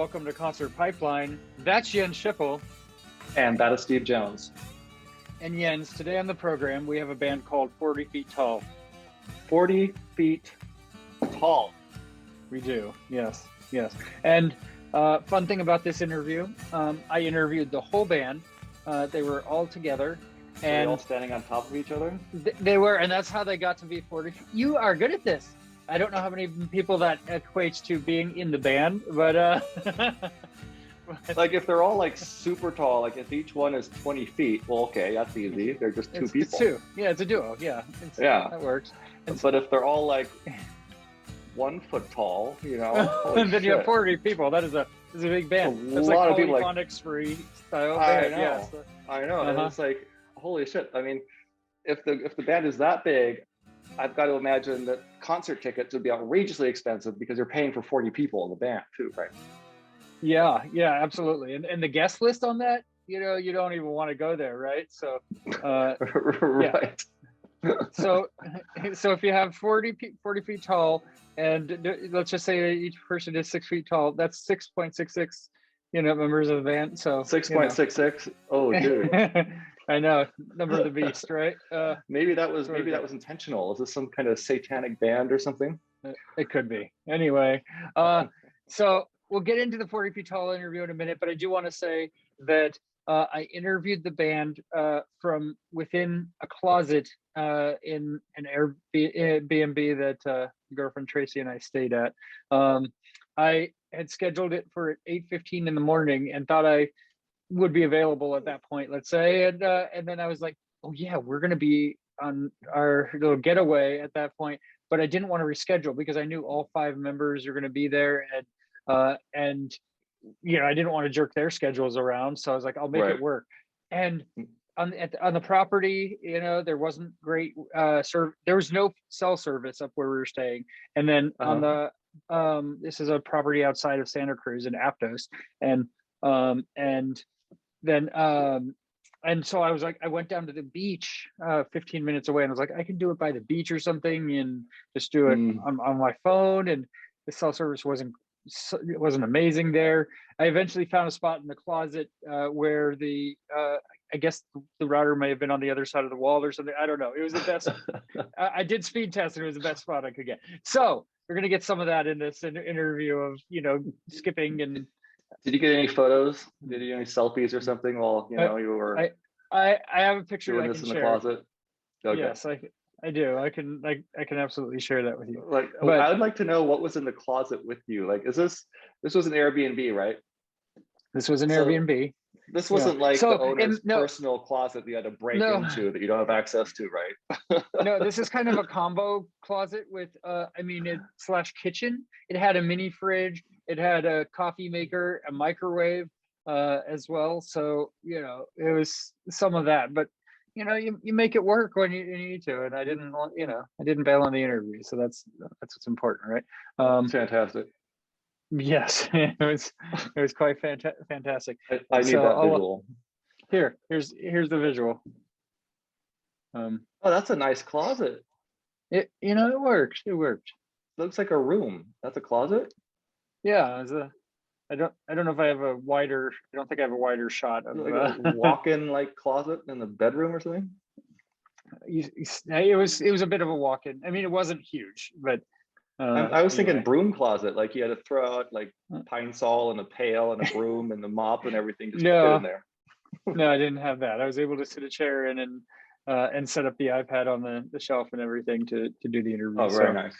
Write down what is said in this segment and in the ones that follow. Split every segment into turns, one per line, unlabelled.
welcome to Concert Pipeline. That's Jens Schiffel.
And that is Steve Jones.
And Jens, today on the program, we have a band called 40 Feet Tall.
40 feet tall.
We do, yes. And fun thing about this interview, I interviewed the whole band. They were all together.
And they all standing on top of each other?
They were, and that's how they got to be 40 feet. You are good at this. I don't know how many people that equates to being in the band, but
like if they're all like super tall, like if each one is 20 feet, well, okay, that's easy. They're just two people.
It's two. Yeah, it's a duo. Yeah. That works.
But if they're all like 1 foot tall, you know,
and then you have 40 people. That is a big band. That's
a lot
like
of people like
freestyle style
band.
Yeah,
I know. And it's like, holy shit. I mean, if the band is that big, I've got to imagine that concert tickets would be outrageously expensive because you're paying for 40 people in the band too, right?
Yeah, absolutely. And the guest list on that, you know, you don't even want to go there, right? So,
right.
So if you have 40 feet tall, and let's just say each person is 6 feet tall, that's 6.66, members of the band. So
6.66. Oh, dude.
I know, number of the beast, right?
Maybe that was intentional. Is this some kind of satanic band or something?
It could be. Anyway, so we'll get into the 40 feet tall interview in a minute, but I do want to say that I interviewed the band from within a closet in an Airbnb that girlfriend Tracy and I stayed at. I had scheduled it for 8:15 in the morning and thought I would be available at that point, let's say, and then I was like, oh yeah, we're going to be on our little getaway at that point, but I didn't want to reschedule because I knew all 5 members are going to be there, and I didn't want to jerk their schedules around, so I was like, I'll make it work. And on the property, there wasn't great there was no cell service up where we were staying, and then on the this is a property outside of Santa Cruz in Aptos, and so I was like, I went down to the beach 15 minutes away, and I was like, I can do it by the beach or something and just do it on my phone. And the cell service wasn't amazing there. I eventually found a spot in the closet where I guess the router may have been on the other side of the wall or something. I don't know. It was the best. I did speed test, and it was the best spot I could get. So we're going to get some of that in this interview of, skipping. And
did you get any photos? Did you get any selfies or something while you were?
I have a picture
doing
I
this
can
in
share.
The closet. Okay.
Yes, I do. I can absolutely share that with you.
But I would like to know what was in the closet with you. Like, this was an Airbnb, right?
This was an Airbnb.
This wasn't like the owner's personal closet that you had to break into that you don't have access to, right?
No, this is kind of a combo closet with, / kitchen. It had a mini fridge. It had a coffee maker, a microwave as well. So, it was some of that. But, you make it work when you need to. And I didn't bail on the interview. So that's what's important, right?
Fantastic.
Yes, it was quite fantastic.
I need that visual.
Here's the visual.
Oh, that's a nice closet.
It worked. It worked.
Looks like a room. That's a closet.
Yeah, I don't know if I have a wider. I don't think I have a wider shot of
like a walk-in like closet in the bedroom or something.
It was a bit of a walk-in. I mean, it wasn't huge, but.
I was thinking broom closet, like you had to throw out like Pine Sol and a pail and a broom and the mop and everything just to fit in there.
No, I didn't have that. I was able to sit a chair in and set up the iPad on the shelf and everything to do the interview.
Oh, very nice.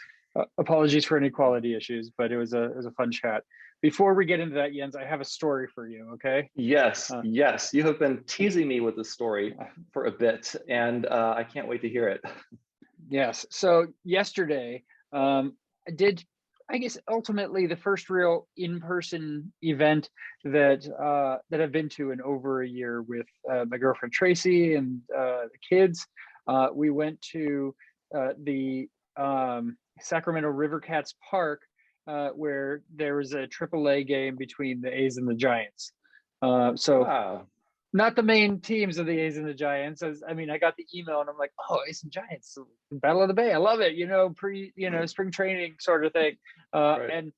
Apologies for any quality issues, but it was a fun chat. Before we get into that, Jens, I have a story for you. Okay?
Yes. You have been teasing me with this story for a bit, and I can't wait to hear it.
Yes. So yesterday. I did, I guess, ultimately the first real in-person event that I've been to in over a year with my girlfriend Tracy and the kids. We went to the Sacramento River Cats Park where there was a AAA game between the A's and the Giants.
Wow.
Not the main teams of the A's and the Giants. I got the email and I'm like, oh, A's and Giants, Battle of the Bay. I love it. Spring training sort of thing.
Right.
And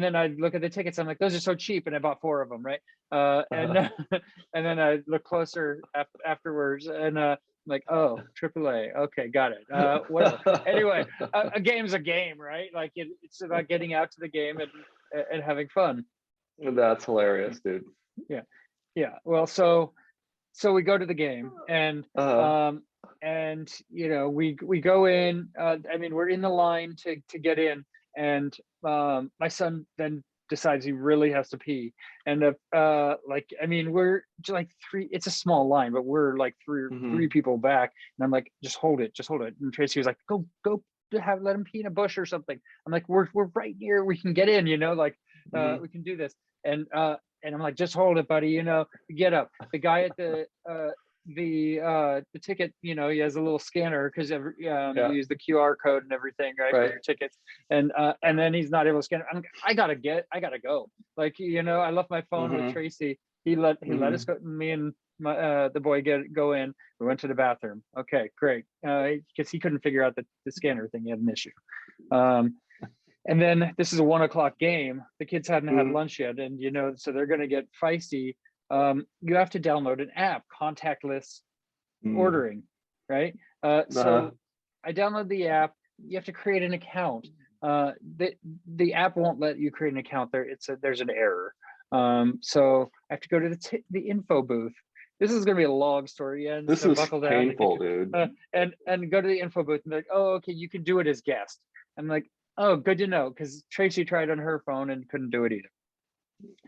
then I look at the tickets. I'm like, those are so cheap, and I bought 4 of them, right? And and then I look closer afterwards, and I'm like, oh, AAA. Okay, got it. Whatever. Anyway, a game's a game, right? Like it's about getting out to the game and having fun.
That's hilarious, dude.
Yeah, yeah. Well, so we go to the game, and we go in. I mean, we're in the line to get in, and my son then decides he really has to pee, and I mean, we're like 3. It's a small line, but we're like 3 people back, and I'm like, just hold it. And Tracy was like, go let him pee in a bush or something. I'm like, we're right here, we can get in, like we can do this. And I'm like, just hold it, buddy. Get up. The guy at the ticket, he has a little scanner because you use the QR code and everything, right, for your tickets. And then he's not able to scan it. I gotta go. Like, I left my phone with Tracy. He let us go. Me and the boy go in. We went to the bathroom. Okay, great. Because he couldn't figure out the scanner thing. He had an issue. And then this is a 1:00 game. The kids hadn't had lunch yet, and so they're going to get feisty. You have to download an app, contactless ordering, right? So I download the app. You have to create an account. The app won't let you create an account. There's an error. So I have to go to the info booth. This is going to be a long story, and
this
so
is
buckle down,
painful, dude.
And go to the info booth and they're like, oh, okay, you can do it as guest. I'm like, oh, good to know, because Tracy tried on her phone and couldn't do it either.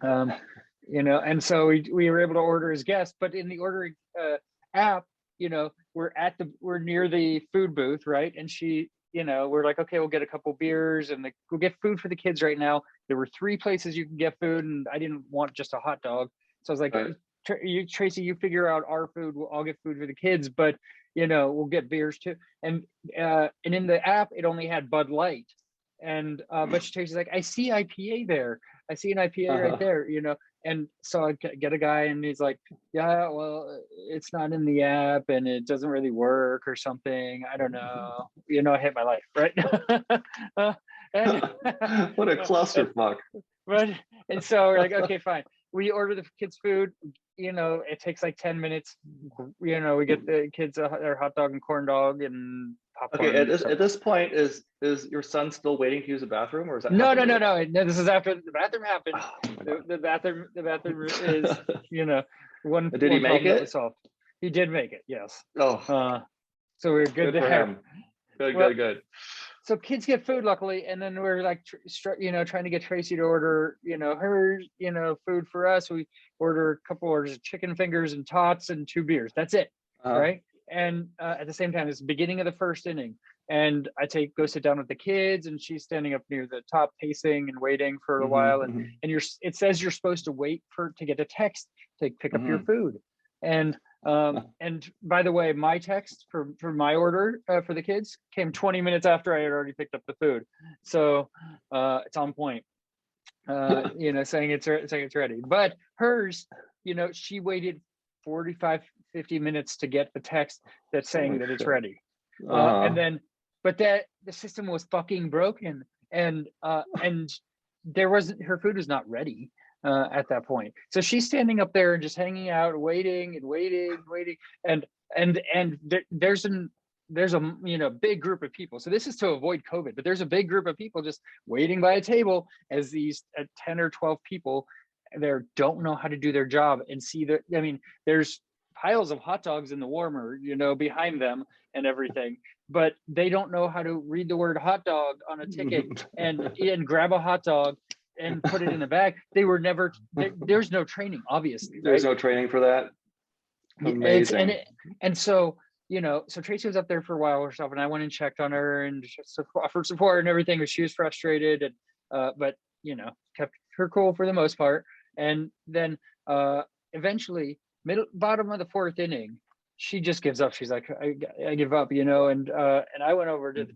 And so we were able to order as guests, but in the ordering app, we're near the food booth, right? And we're like, okay, we'll get a couple beers and we'll get food for the kids right now. There were 3 places you can get food, and I didn't want just a hot dog. So I was like, Tracy, you figure out our food. I'll get food for the kids, but we'll get beers too. And in the app, it only had Bud Light. And but Tracy's like, I see IPA there. I see an IPA right there, And so I get a guy, and he's like, yeah, well, it's not in the app, and it doesn't really work or something. I don't know. I hate my life, right?
What a clusterfuck.
And so we're like, okay, fine. We order the kids' food. It takes like 10 minutes. We get the kids their hot dog and corn dog and popcorn.
Okay, at this point, is your son still waiting to use the bathroom, or is that
no? This is after the bathroom happened. The bathroom is one.
Did he make it?
He did make it. Yes.
Oh.
So we're good to have.
Good.
So kids get food, luckily, and then we're like, trying to get Tracy to order, her, food for us. We order a couple orders of chicken fingers and tots and 2 beers. That's it, right? And at the same time, it's the beginning of the first inning, and I go sit down with the kids, and she's standing up near the top, pacing and waiting for a while, and it says you're supposed to wait to get a text to pick up your food, and by the way, my text for my order for the kids came 20 minutes after I had already picked up the food, so it's on point. Saying it's ready. But hers, she waited 45-50 minutes to get the text that's saying that it's ready, and then but the system was fucking broken, and her food was not ready at that point. So she's standing up there and just hanging out, waiting, and there's a big group of people. So this is to avoid COVID, but there's a big group of people just waiting by a table as these 10 or 12 people there don't know how to do their job and there's piles of hot dogs in the warmer, behind them and everything, but they don't know how to read the word hot dog on a ticket and grab a hot dog and put it in the bag. They were never there's no training, obviously, right?
There's no training for that. Amazing.
And so so Tracy was up there for a while herself, and I went and checked on her and just offered support and everything, but she was frustrated, and but kept her cool for the most part. And then eventually, bottom of the 4th inning, she just gives up. She's like, I give up, and I went over to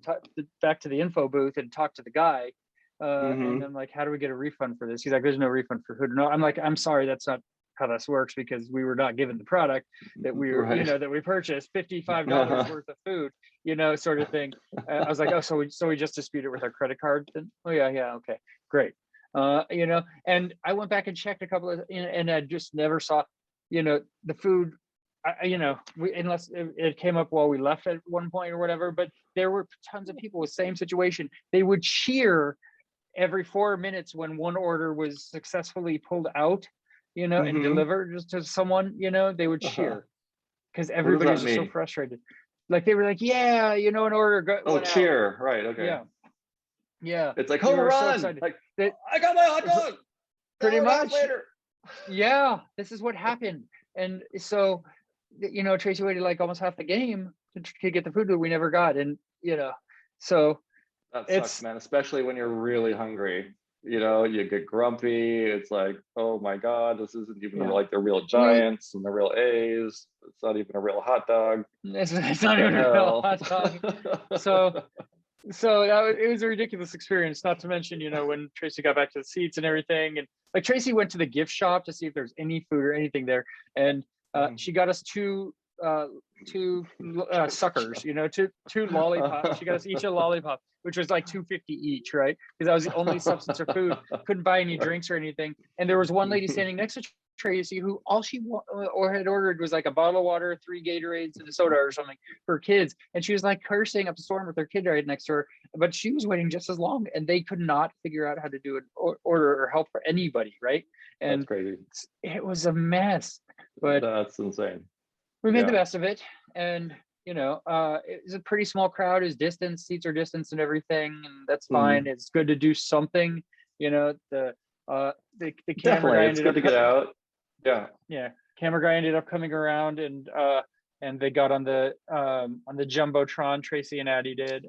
back to the info booth and talked to the guy. And I'm like, how do we get a refund for this? He's like, there's no refund for food. No, I'm like, I'm sorry, that's not how this works, because we were not given the product that we were, that we purchased, $55 worth of food, sort of thing. I was like, oh, so we just dispute it with our credit card then? Oh yeah, okay, great. You know, and I went back and checked a couple of, and I just never saw, you know, the food. You know, unless it came up while we left at one point or whatever, but there were tons of people with same situation. They would cheer every 4 minutes when one order was successfully pulled out, you know, and
Mm-hmm.
delivered just to someone, you know, they would
Uh-huh.
cheer because
What does
everybody
that
was just so
mean?
frustrated. Like they were like, yeah, you know, an order
Oh,
went out.
cheer. Right. Okay.
Yeah, yeah.
It's like
They
home
were so
run.
excited
Like,
that
I got my hot dog. An
pretty
hour and a half
much,
later.
yeah, this is what happened. And so, you know, Tracy waited like almost half the game to get the food that we never got. And, you know, so
That sucks,
it's,
man, especially when you're really hungry. You know, you get grumpy. It's like, oh my God, this isn't even
yeah,
like the real
we,
Giants and the real A's. It's not even a real hot dog.
it's
What
not
the
even a real
hell?
hot dog. So, it was a ridiculous experience, not to mention, you know, when Tracy got back to the seats and everything. And like Tracy went to the gift shop to see if there's any food or anything there. And she got us uh, two suckers, you know, two lollipops. She got us each a lollipop, which was like 250 each, right? Because that was the only substance of food. Couldn't buy any drinks or anything. And there was one lady standing next to Tracy who all she or had ordered was like a bottle of water, 3 Gatorades, and a soda or something for kids. And she was like cursing up a storm with her kid right next to her, but she was waiting just as long, and they could not figure out how to do an order or help for anybody, right?
That's
And
crazy.
it was a mess, but
That's insane.
we made the
Yeah.
best of it. And you know, it's a pretty small crowd, is distance, seats are distance and everything, and that's fine.
Mhm.
It's good to do something, you know. The camera
Definitely.
guy
It's
ended
good
up
to get out. Yeah.
yeah, camera guy ended up coming around, and they got on the jumbotron. Tracy and Addie did.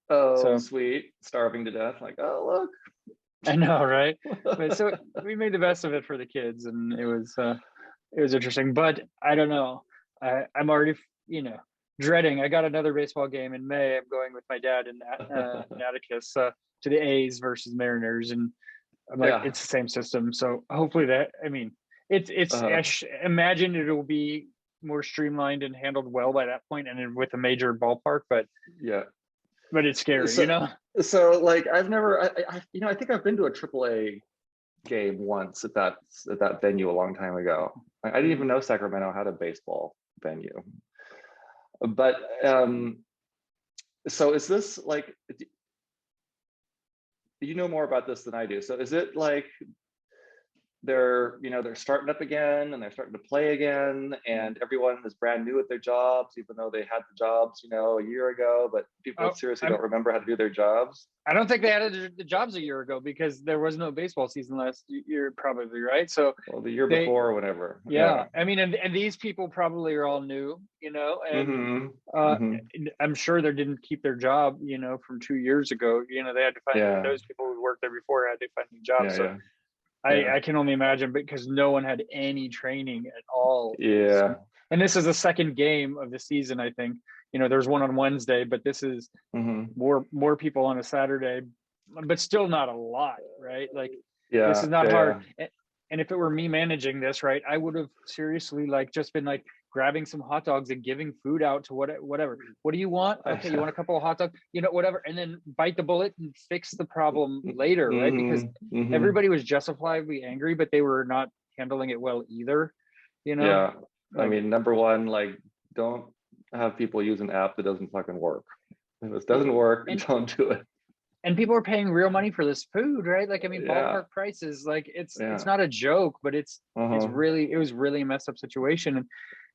Oh,
So
sweet. Starving to death. Like, oh,
I know, right? But so
look.
we made the best of it for the kids, and it was interesting. But I don't know. I'm already, you know, dreading. I got another baseball game in May. I'm going with my dad in Atticus to the A's versus Mariners, and I'm like,
Yeah.
it's the same system. So hopefully that, I mean, it's
Uh,
imagine it will be more streamlined and handled well by that point, and with a major ballpark.
yeah.
But it's scary, you
So,
know.
so like I've never, you know, I think I've been to a AAA game once at that venue a long time ago. I didn't even
Mhm.
know Sacramento had a baseball venue. But so is this like, you know more about this than I do. So is it like they're, you know, they're starting up again and they're starting to play again, and everyone is brand new at their jobs, even though they had the jobs, you know, a year ago, but people
Oh,
seriously don't remember how to do their jobs?
I don't think they added the jobs a year ago because there was no baseball season last year, probably, right? So
Well, the year
they,
before or whatever.
yeah,
Yeah.
I mean, and these people probably are all new, you know, and
Mm-hmm.
uh,
Mm-hmm.
I'm sure they didn't keep their job, you know, from 2 years ago. You know, they had to find,
Yeah.
those people who worked there before had to find new jobs.
Yeah.
So
Yeah. Yeah.
I can only imagine, because no one had any training at all.
Yeah.
And this is the second game of the season, I think. You know, there's one on Wednesday, but this is
Mm-hmm.
more people on a Saturday, but still not a lot, right? Like this
Yeah.
is not
Yeah.
hard.
Yeah.
And if it were me managing this, right, I would have seriously like just been like grabbing some hot dogs and giving food out to whatever. What do you want? Okay, you want a couple of hot dogs, you know, whatever, and then bite the bullet and fix the problem later, right? Because
Mm-hmm. Mm-hmm.
everybody was justifiably angry, but they were not handling it well either, you know?
Yeah. I
Like,
mean, number one, like, don't have people use an app that doesn't fucking work. If this doesn't work,
and
don't do it.
people are paying real money for this food, right? Like, I mean,
Yeah.
ballpark prices, like it's
Yeah.
not a joke, but it's
Uh-huh.
really, it was really a messed up situation. And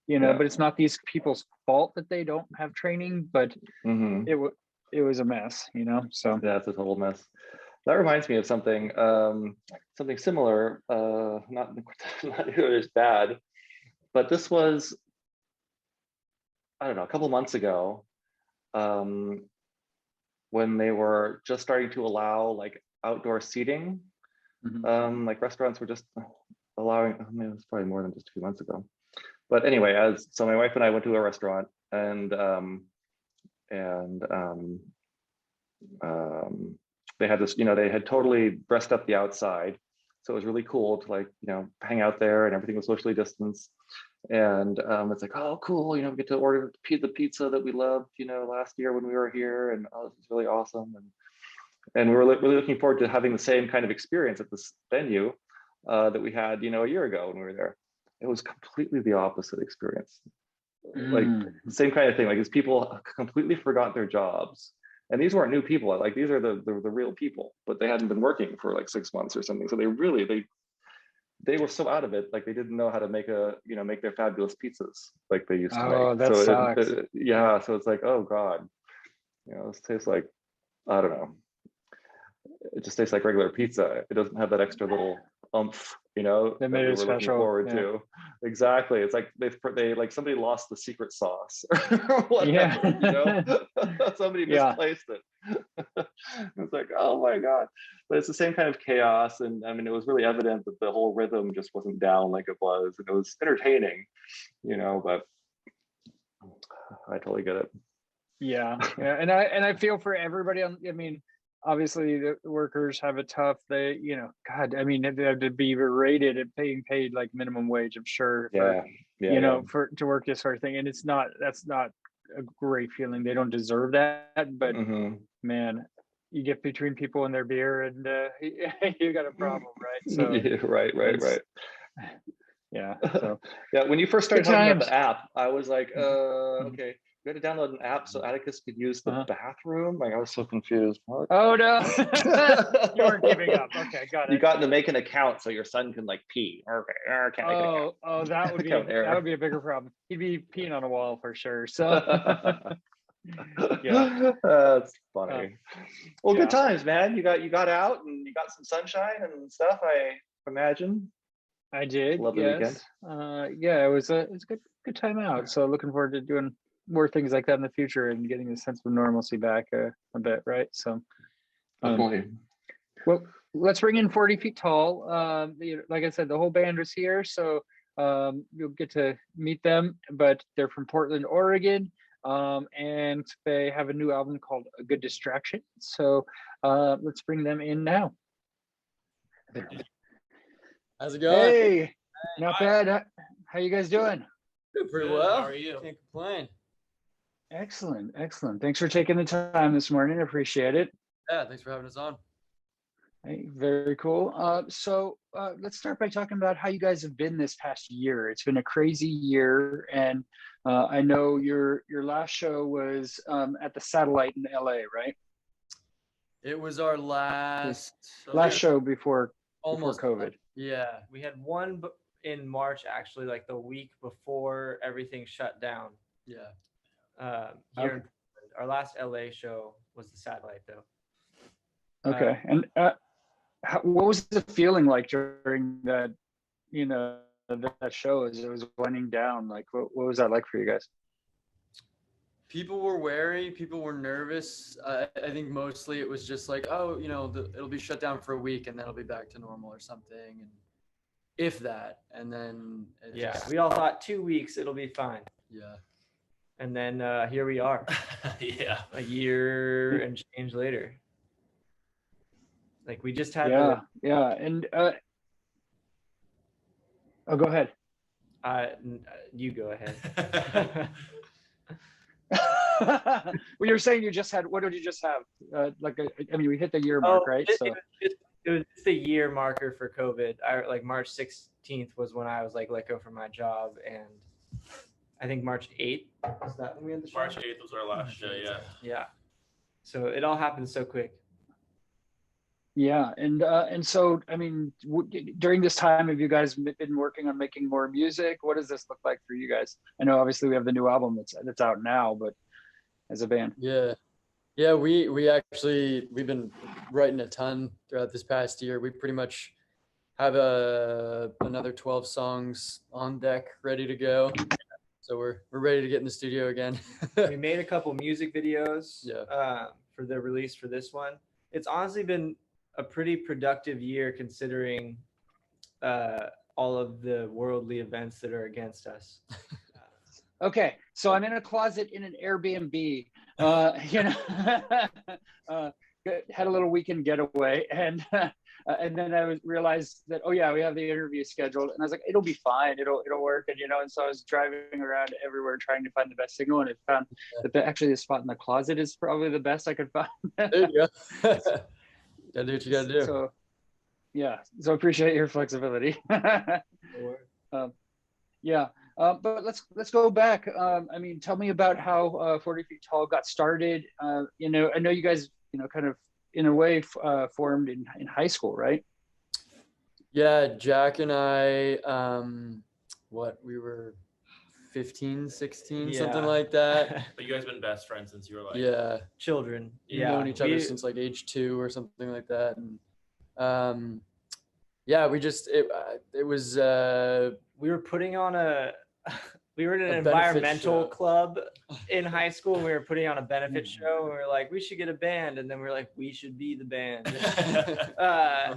you know,
Yeah.
but it's not these people's fault that they don't have training, but
Mm-hmm.
it was a mess, you know. So
Yeah, it's a total mess. That reminds me of something, something similar, not not nearly as bad, but this was, I don't know, a couple months ago, um, when they were just starting to allow like outdoor seating.
mhm.
Like restaurants were just allowing, I mean, it was probably more than just a few months ago. But anyway, as so my wife and I went to a restaurant, and they had this, you know, they had totally dressed up the outside. So it was really cool to like, you know, hang out there, and everything was socially distanced. And it's like, oh, cool, you know, we get to order the pizza that we loved, you know, last year when we were here, and oh, this is really awesome. And we were really looking forward to having the same kind of experience at this venue that we had, you know, a year ago when we were there. It was completely the opposite experience. Like the same kind of thing. Like, these people completely forgot their jobs, and these weren't new people. Like, these are the real people, but they hadn't been working for like 6 months or something. So they were so out of it, like they didn't know how to make their fabulous pizzas like they used to make.
Oh, that
So
sucks.
yeah, so it's like, oh God, you know, this tastes like, I don't know, it just tastes like regular pizza. It doesn't have that extra little oomph, you know,
That
that
made
we
it
were looking
special.
forward
Yeah.
to. Exactly. It's like they like somebody lost the secret sauce or whatever, you know. Somebody
Yeah.
misplaced it. It's like, oh my God. But it's the same kind of chaos. And I mean, it was really evident that the whole rhythm just wasn't down like it was. And it was entertaining, you know, but I totally get it.
Yeah, yeah, and I feel for everybody on. I mean, obviously the workers have it tough. They, you know, God, I mean, they have to be berated and being paid like minimum wage, I'm sure, for,
Yeah. Yeah.
you
Yeah.
know, for to work this sort of thing. And that's not a great feeling. They don't deserve that. But
Mm-hmm.
man, you get between people and their beer, and you got a problem, right? So
Yeah, right, right,
it's
right.
yeah. So
Yeah, when you first
good
started talking about
times.
the app, I was like,
Mhm, mhm.
okay, we had to download an app so Atticus could use the
Uh-huh.
bathroom. Like, I was so confused. What?
Oh no, you weren't giving up. Okay, got
You
it.
got to make an account so your son can like pee. Okay, can't make an account.
Oh, that would
Account
be
error.
a bigger problem. He'd be peeing on a wall for sure. So yeah,
That's
uh,
funny. Well, good
yeah,
times, man. You got out and you got some sunshine and stuff, I imagine.
I did.
Lovely weekend.
Yes, yeah, it was a good time out. So looking forward to doing more things like that in the future and getting a sense of normalcy back a bit, right? So, um,
Definitely.
well, let's bring in 40 Feet Tall. Like I said, the whole band was here, so you'll get to meet them. But they're from Portland, Oregon, and they have a new album called A Good Distraction. So let's bring them in now.
How's it going?
Hey, not bad. How you guys doing?
Doing pretty
Good.
well.
How are you?
Can't complain.
Excellent, excellent. Thanks for taking the time this morning. I appreciate it.
Yeah, thanks for having us on.
Hey, very cool. So let's start by talking about how you guys have been this past year. It's been a crazy year, and I know your last show was at the Satellite in LA, right?
It was our last
Show before
almost
COVID.
Yeah, we had one in March, actually, like the week before everything shut down.
Yeah.
Here in Portland. Our last LA show was the Satellite, though.
Okay, and what was the feeling like during that? You know, that show as it was winding down. Like, what was that like for you guys?
People were wary. People were nervous. I think mostly it was just like, oh, you know, it'll be shut down for a week and then it'll be back to normal or something. And if that, and then
yeah, we all thought 2 weeks it'll be fine.
Yeah.
And then here we are.
Yeah.
A year and change later. Like, we just had
yeah, and oh, go ahead.
You go ahead.
Well, you're saying you just had, what did you just have? I mean, we hit the year mark, right? So
It was just the year marker for COVID. Like March 16th was when I was like let go from my job, and I think March 8th was that when we had the show?
March 8th was our last show, yeah.
Yeah. So it all happened so quick.
yeah, and so I mean, during this time, have you guys been working on making more music? What does this look like for you guys? I know obviously we have the new album that's out now, but as a band.
Yeah. We've been writing a ton throughout this past year. We pretty much have another 12 songs on deck ready to go. So we're ready to get in the studio again.
We made a couple music videos for the release for this one. It's honestly been a pretty productive year considering all of the worldly events that are against us.
Okay, so I'm in a closet in an Airbnb. You know, had a little weekend getaway, and And then I realized that, oh yeah, we have the interview scheduled, and I was like, it'll be fine, it'll work. And and so I was driving around everywhere trying to find the best signal, and I found that actually the spot in the closet is probably the best I could find.
There you go. Gotta do what you gotta do.
So yeah, so appreciate your flexibility. Yeah. But let's go back. I mean, tell me about how 40 Feet Tall got started. I know you guys, kind of in a way formed in high school, right?
Yeah, Jack and I, we were 15, 16, something like that.
But you guys have been best friends since you were like
children.
You've known each other since like age 2 or something like that. And we just it was
we were putting on we were in an environmental club in high school, and we were putting on a benefit show, and we were like, we should get a band, and then we were like, we should be the band.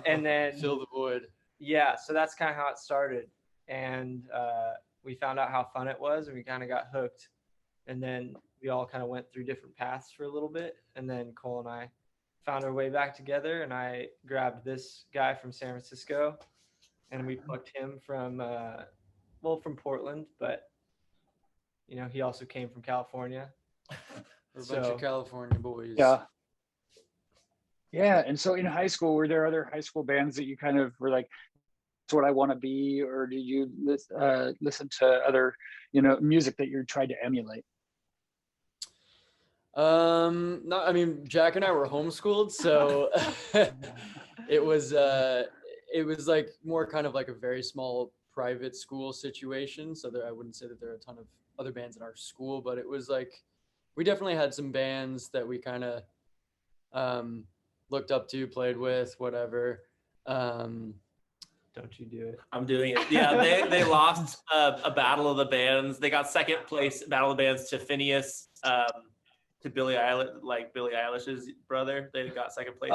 And then
fill the void.
Yeah, so that's kind of how it started. And we found out how fun it was, and we kind of got hooked. And then we all kind of went through different paths for a little bit, and then Cole and I found our way back together, and I grabbed this guy from San Francisco, and we plucked him from from Portland, but he also came from California.
We're a bunch of California boys.
Yeah. And so in high school, were there other high school bands that you kind of were like, that's what I want to be? Or did you listen to other, music that you tried to emulate?
No, I mean, Jack and I were homeschooled, so it was like more kind of like a very small private school situation. So I wouldn't say that there are a ton of other bands in our school, but it was like, we definitely had some bands that we kind of looked up to, played with, whatever.
Don't you do it?
I'm doing it. Yeah, they lost a battle of the bands. They got second place battle of the bands to Phineas, to Billie Eilish's brother. They got second place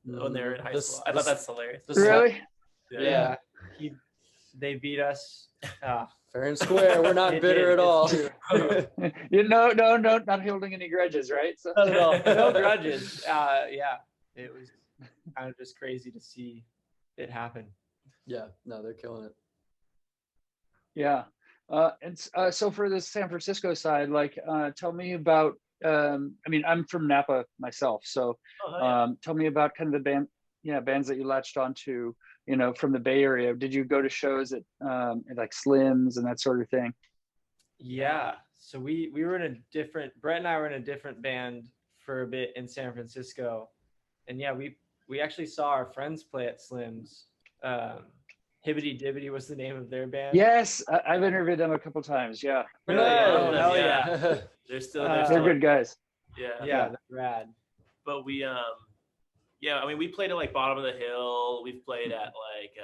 when they were in high school. I thought that's hilarious.
Really?
Yeah. They beat us.
Fair and square. We're not bitter at all.
No, not holding any grudges, right? So.
Not at all. No grudges. It was kind of just crazy to see it happen.
Yeah, no, they're killing it.
Yeah. So for the San Francisco side, tell me about, I'm from Napa myself. So tell me about kind of the bands that you latched onto, from the Bay Area. Did you go to shows at like Slim's and that sort of thing?
Yeah. So we were Brett and I were in a different band for a bit in San Francisco. And we actually saw our friends play at Slim's. Hibbity Dibbity was the name of their band.
Yes, I've interviewed them a couple times. Yeah.
Really? Oh, hell yeah.
They're
good guys.
Yeah, they're rad.
But we we played at like Bottom of the Hill. We've played at like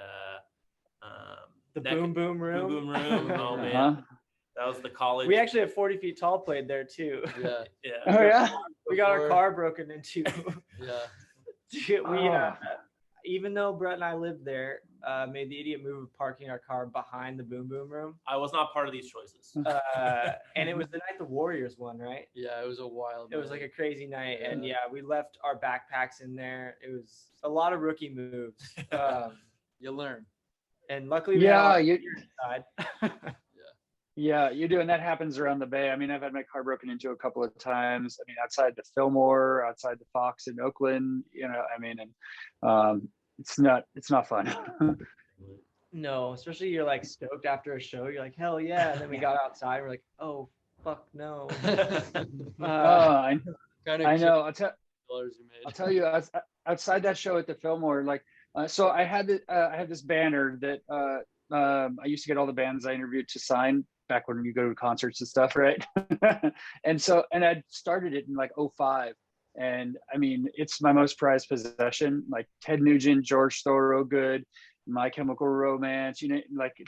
the Boom Boom Room.
Boom Boom Room. Oh man. That was the college.
We actually have 40 Feet Tall played there too.
Yeah.
Oh yeah.
We got our car broken into.
Yeah.
Even though Brett and I lived there, made the idiot move of parking our car behind the Boom Boom Room.
I was not part of these choices.
And it was the night the Warriors won, right?
Yeah, it was a wild night.
It was like a crazy night. And we left our backpacks in there. It was a lot of rookie moves.
You learn.
And luckily, side.
Yeah, you do, and that happens around the Bay. I mean, I've had my car broken into a couple of times. I mean, outside the Fillmore, outside the Fox in Oakland. And it's not fun.
No, especially you're like stoked after a show. You're like, hell yeah! And then we got outside. We're like, oh fuck no.
I know. I'll tell you. Outside that show at the Fillmore, so I had this banner that I used to get all the bands I interviewed to sign back when you go to concerts and stuff, right? and I started it in like 2005. And I mean, it's my most prized possession. Like Ted Nugent, George Thorogood, My Chemical Romance,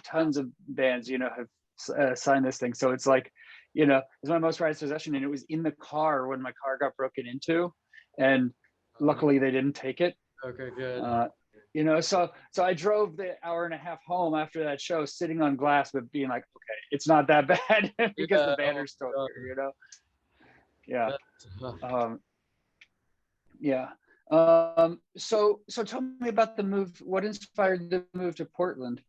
tons of bands, have signed this thing. So it's like, it's my most prized possession. And it was in the car when my car got broken into. And luckily they didn't take it.
Okay, good.
So I drove the hour and a half home after that show, sitting on glass, but being like, okay, it's not that bad because the banner's still here, Yeah. So tell me about the move. What inspired the move to Portland?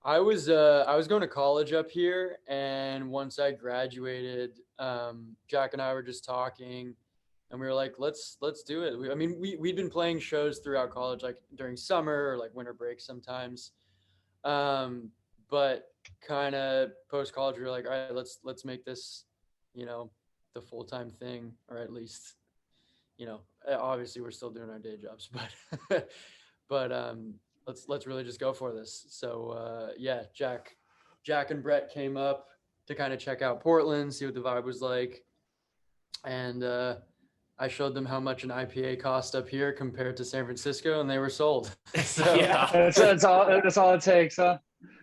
I was going to college up here, and once I graduated, Jack and I were just talking, and we were like, let's do it. We'd been playing shows throughout college, like during summer or like winter break sometimes, but kind of post college, we were like, all right, let's make this, the full-time thing, or at least, obviously we're still doing our day jobs, but let's really just go for this. So yeah, Jack and Brett came up to kind of check out Portland, see what the vibe was like, and I showed them how much an IPA cost up here compared to San Francisco, and they were sold. So
yeah, that's all it takes, huh?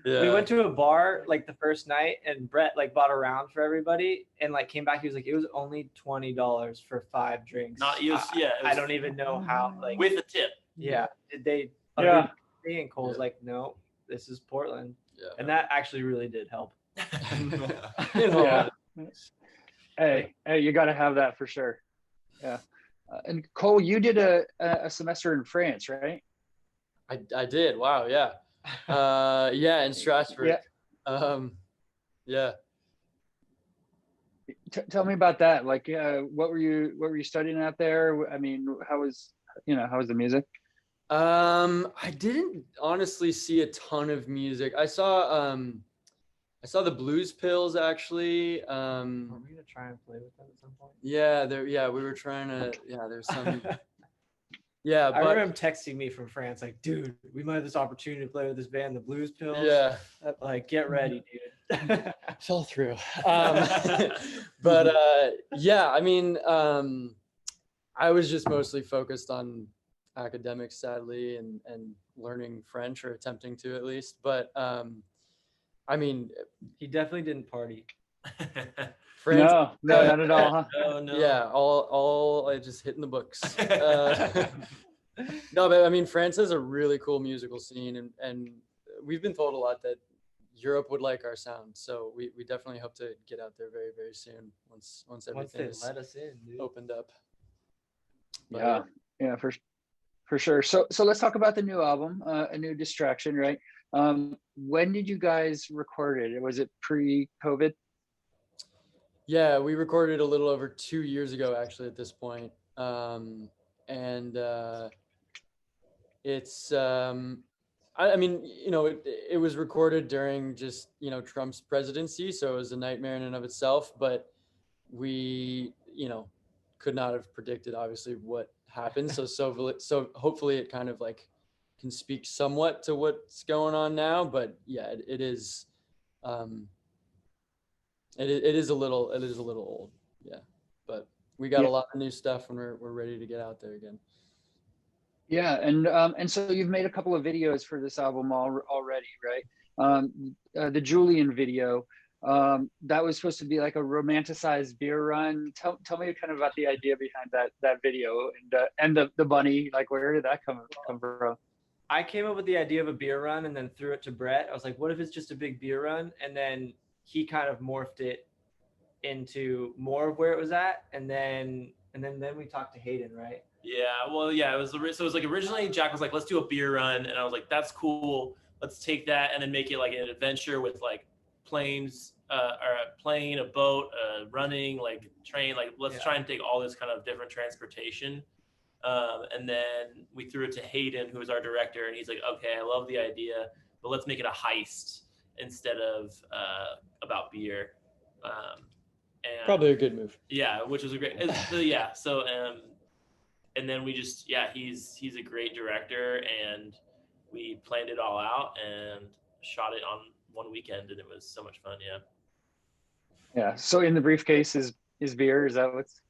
yeah.
We went to a bar like the first night, and Brett like bought a round for everybody, and like came back. He was like, it was only $20 for 5 drinks.
Not used. Yeah.
I don't even know how. Like
with a tip.
Yeah. Did they?
Yeah.
And Cole's like, no, this is Portland,
Yeah.
and that actually really did help.
Yeah. Hey, you got to have that for sure. Yeah. And Cole, you did a semester in France, right?
I did. Wow. Yeah. Yeah, in Strasbourg.
Yeah.
Yeah.
Tell me about that. Like, what were you studying out there? I mean, how was the music?
I didn't honestly see a ton of music. I saw the Blues Pills actually.
Are we gonna try and play with them at some point?
Yeah, we were trying to. Yeah, there's some. Yeah,
I remember him texting me from France, like, dude, we might have this opportunity to play with this band, the Blues Pills.
Yeah,
like, get ready, dude.
fell through. But yeah, I mean, I was just mostly focused on academics, sadly, and learning French, or attempting to at least. But I mean,
he definitely didn't party.
France,
No, not at all, huh?
Oh no.
Yeah, all I just hitting the books. No, but I mean, France has a really cool musical scene, and we've been told a lot that Europe would like our sound. So we definitely hope to get out there very, very soon once everything is
let us in, dude.
opened up. But,
Yeah, for sure. So let's talk about the new album, A New Distraction, right? When did you guys record it? Was it pre-COVID?
Yeah, we recorded a little over 2 years ago, actually, at this point. And it's, I mean, it was recorded during just, Trump's presidency. So it was a nightmare in and of itself, but we, could not have predicted, obviously, what happened. So hopefully it kind of like can speak somewhat to what's going on now, but yeah, it is, it is a little old. Yeah. But we got a lot of new stuff, and we're ready to get out there again.
Yeah, and so you've made a couple of videos for this album already, right? The Julian video, that was supposed to be like a romanticized beer run. Tell me kind of about the idea behind that video, and the bunny. Like, where did that come from?
I came up with the idea of a beer run and then threw it to Brett. I was like, what if it's just a big beer run? And then he kind of morphed it into more of where it was at, and then we talked to Hayden, right?
Yeah, well, yeah, it was like originally Jack was like, let's do a beer run, and I was like, that's cool. Let's take that and then make it like an adventure with like planes, or a plane, a boat, running, like train. Like, let's try and take all this kind of different transportation. And then we threw it to Hayden, who was our director, and he's like, okay, I love the idea, but let's make it a heist instead of about beer. And
probably a good move.
Yeah, which was a great. Yeah, so and then we just he's a great director, and we planned it all out and shot it on one weekend, and it was so much fun. Yeah.
Yeah. So in the briefcase is beer. Is that what's?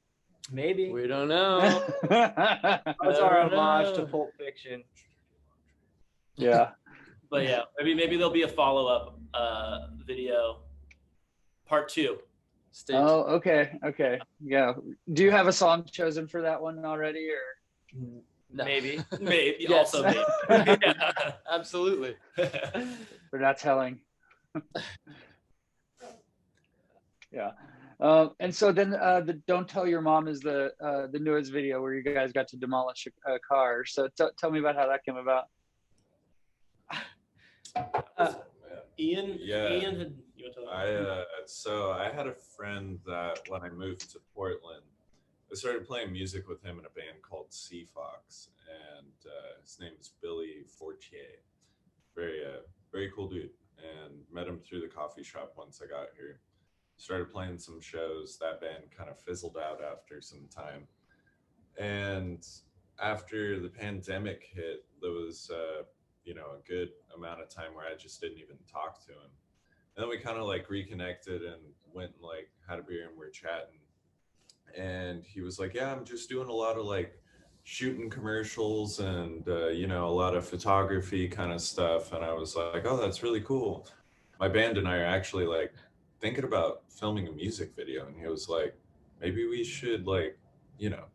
Maybe.
We don't know.
That's our homage to Pulp Fiction.
Yeah.
But yeah, maybe there'll be a follow-up video, part 2.
Oh, okay. Yeah. Do you have a song chosen for that one already, or?
No.
Maybe.
Yes.
Also maybe. Yeah.
Absolutely.
We're not telling. Yeah. And so then the "Don't Tell Your Mom" is the newest video where you guys got to demolish a car. So tell me about how that came about.
Ian,
Yeah.
Ian had, you want to
So I had a friend that when I moved to Portland, I started playing music with him in a band called Sea Fox, and his name is Billy Fortier. Very cool dude, and met him through the coffee shop once I got here. Started playing some shows. That band kind of fizzled out after some time, and after the pandemic hit, there was a good amount of time where I just didn't even talk to him. And then we kind of like reconnected and went and like had a beer and we're chatting. And he was like, "Yeah, I'm just doing a lot of like shooting commercials and a lot of photography kind of stuff." And I was like, "Oh, that's really cool. My band and I are actually like thinking about filming a music video." And he was like, "Maybe we should like,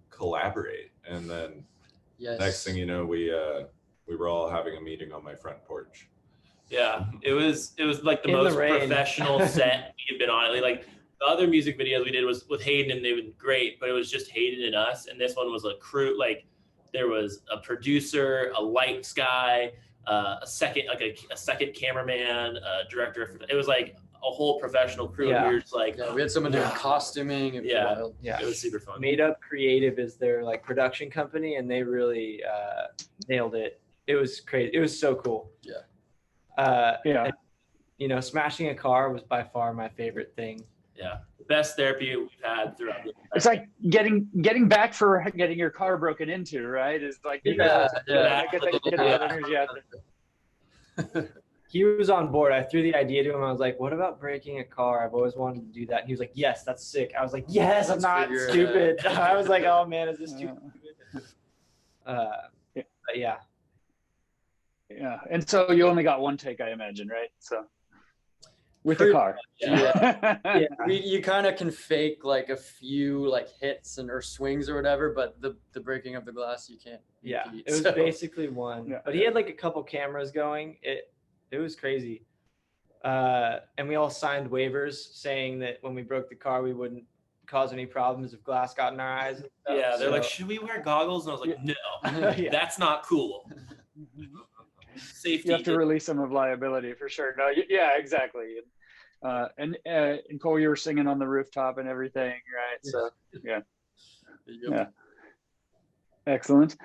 collaborate." And then next thing you know, we were all having a meeting on my front porch.
Yeah, it was like the most professional set we've been on. Like the other music videos we did was with Hayden, and they were great, but it was just Hayden and us. And this one was a crew. Like there was a producer, a lights guy, a second cameraman, a director. It was like a whole professional crew.
Yeah.
And we were just like,
we had someone doing costuming. It was wild.
Yeah,
it was super fun.
Made Up Creative is their like production company, and they really nailed it. It was crazy. It was so cool.
Yeah.
And, smashing a car was by far my favorite thing.
Yeah, the best therapy we've had throughout.
It's like getting back for getting your car broken into, right? Is like get that energy out there.
He was on board. I threw the idea to him. I was like, "What about breaking a car? I've always wanted to do that." And he was like, "Yes, that's sick." I was like, "Yes, I'm not stupid." I was like, "Oh man, is this too stupid?" But yeah.
Yeah, and so you only got one take, I imagine, right? So with the car.
Yeah. You kind of can fake like a few like hits or swings or whatever, but the breaking of the glass you can't.
Yeah, it was basically one. Yeah. But he had like a couple cameras going. It was crazy. And we all signed waivers saying that when we broke the car, we wouldn't cause any problems if glass got in our eyes. And stuff.
Yeah, they're like, "Should we wear goggles?" And I was like, "No, that's not cool." Safety.
You have to release some of liability for sure. No, yeah, exactly. And Cole, you were singing on the rooftop and everything, right? So yeah. Excellent.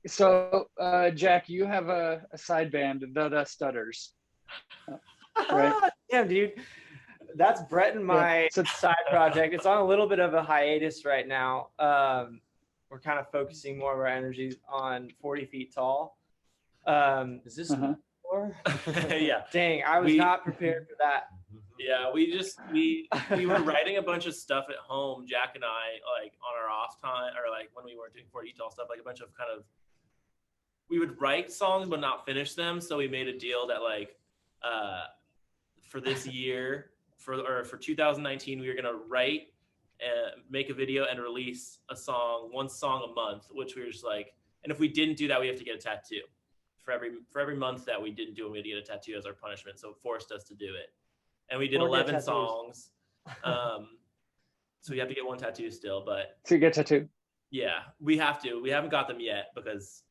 So Jack, you have a side band, the Stutters, right?
Yeah, dude. That's Brett and my side project. It's on a little bit of a hiatus right now. We're kind of focusing more of our energies on 40 Feet Tall.
Is this more?
Yeah.
Dang, I was not prepared for that.
Yeah, we were writing a bunch of stuff at home, Jack and I, like on our off time, or like when we weren't doing 40 Feet Tall stuff, like a bunch of we would write songs but not finish them. So we made a deal that like for this year, for 2019, we were gonna write and make a video and release one song a month, which we were just like, and if we didn't do that, we have to get a tattoo. For every month that we didn't do it, we had to get a tattoo as our punishment. So it forced us to do it. And we did 11 songs. So we have to get one tattoo still, but
so you get a tattoo.
Yeah, we have to. We haven't got them yet because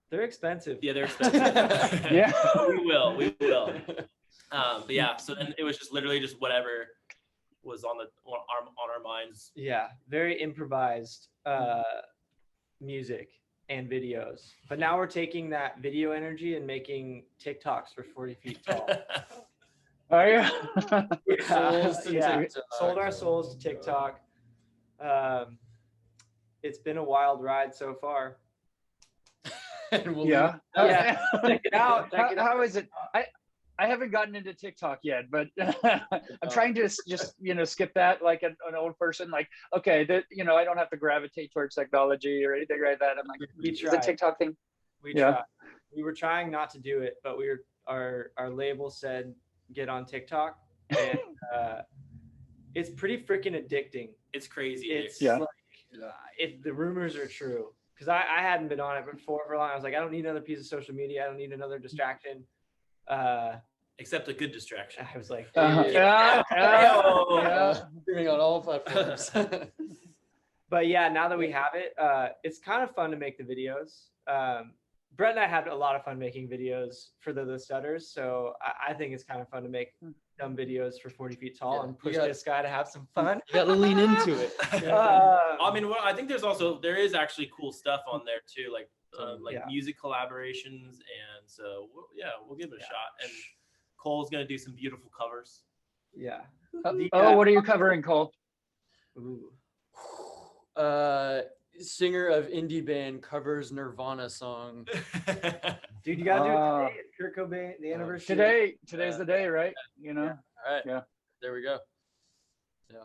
they're expensive.
Yeah, they're expensive.
Yeah.
We will. But yeah, so then it was just literally just whatever was on our minds.
Yeah, very improvised music and videos. But now we're taking that video energy and making TikToks for 40 Feet Tall.
Oh yeah.
Sold our souls to TikTok. It's been a wild ride so far.
Check it out. How is it? I haven't gotten into TikTok yet, but I'm trying to just skip that like an old person. Like, okay, I don't have to gravitate towards technology or anything like that. I'm like, is it TikTok thing?
We tried. We were trying not to do it, but our label said get on TikTok, and it's pretty freaking addicting.
It's crazy.
It's like the rumors are true, because I hadn't been on it before for long. I was like, I don't need another piece of social media. I don't need another distraction.
except a good distraction.
I was like,
Streaming on all platforms.
but yeah, now that we have it, it's kind of fun to make the videos. Brett and I had a lot of fun making videos for the Stutters, so I think it's kind of fun to make dumb videos for 40 Feet Tall and push this guy to have some fun.
You got to lean into it.
I mean, well, I think there is actually cool stuff on there too, like music collaborations, and so we'll give it a shot. And Cole's gonna do some beautiful covers.
Yeah.
What are you covering, Cole?
Ooh.
Singer of indie band covers Nirvana song.
Dude, you gotta do it today. It's Kurt Cobain, the
Today's
anniversary.
the day, right? You know.
All right.
Yeah.
There we go.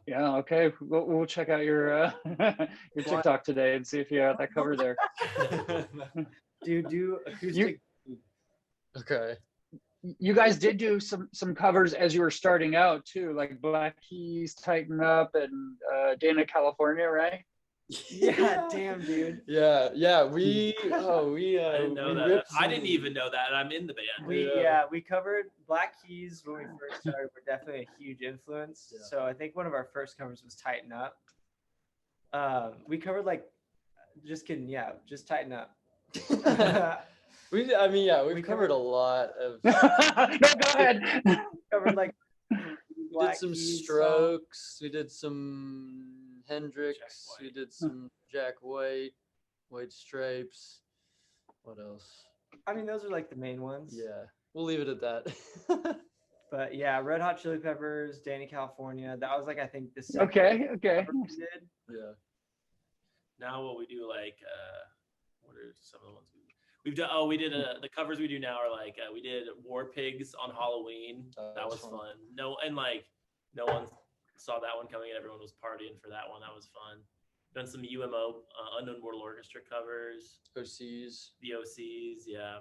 Yeah. Okay. We'll check out your your TikTok today and see if you got that cover there.
Dude, do acoustic.
Okay.
You guys did do some covers as you were starting out too, like Black Keys, Tighten Up, and Dana, California, right?
Yeah, damn, dude.
Yeah.
I didn't know that. I didn't even know that. I'm in the band.
We covered Black Keys when we first started. We're definitely a huge influence. Yeah. So I think one of our first covers was Tighten Up. We covered just kidding. Yeah, just Tighten Up.
We've covered a lot of.
No, go ahead.
Covered
we did some Strokes. Songs. We did some Hendrix. We did some Jack White, White Stripes. What else?
I mean, those are the main ones.
Yeah, we'll leave it at that.
But yeah, Red Hot Chili Peppers, Danny California. That was I think the second
okay.
We did.
Yeah.
Now what we do what are some of the ones we've done? Oh, we did the covers we do now are we did War Pigs on Halloween. That was fun. No one saw that one coming, and everyone was partying for that one. That was fun. Done some UMO, Unknown Mortal Orchestra covers.
OCs.
The OCs, yeah.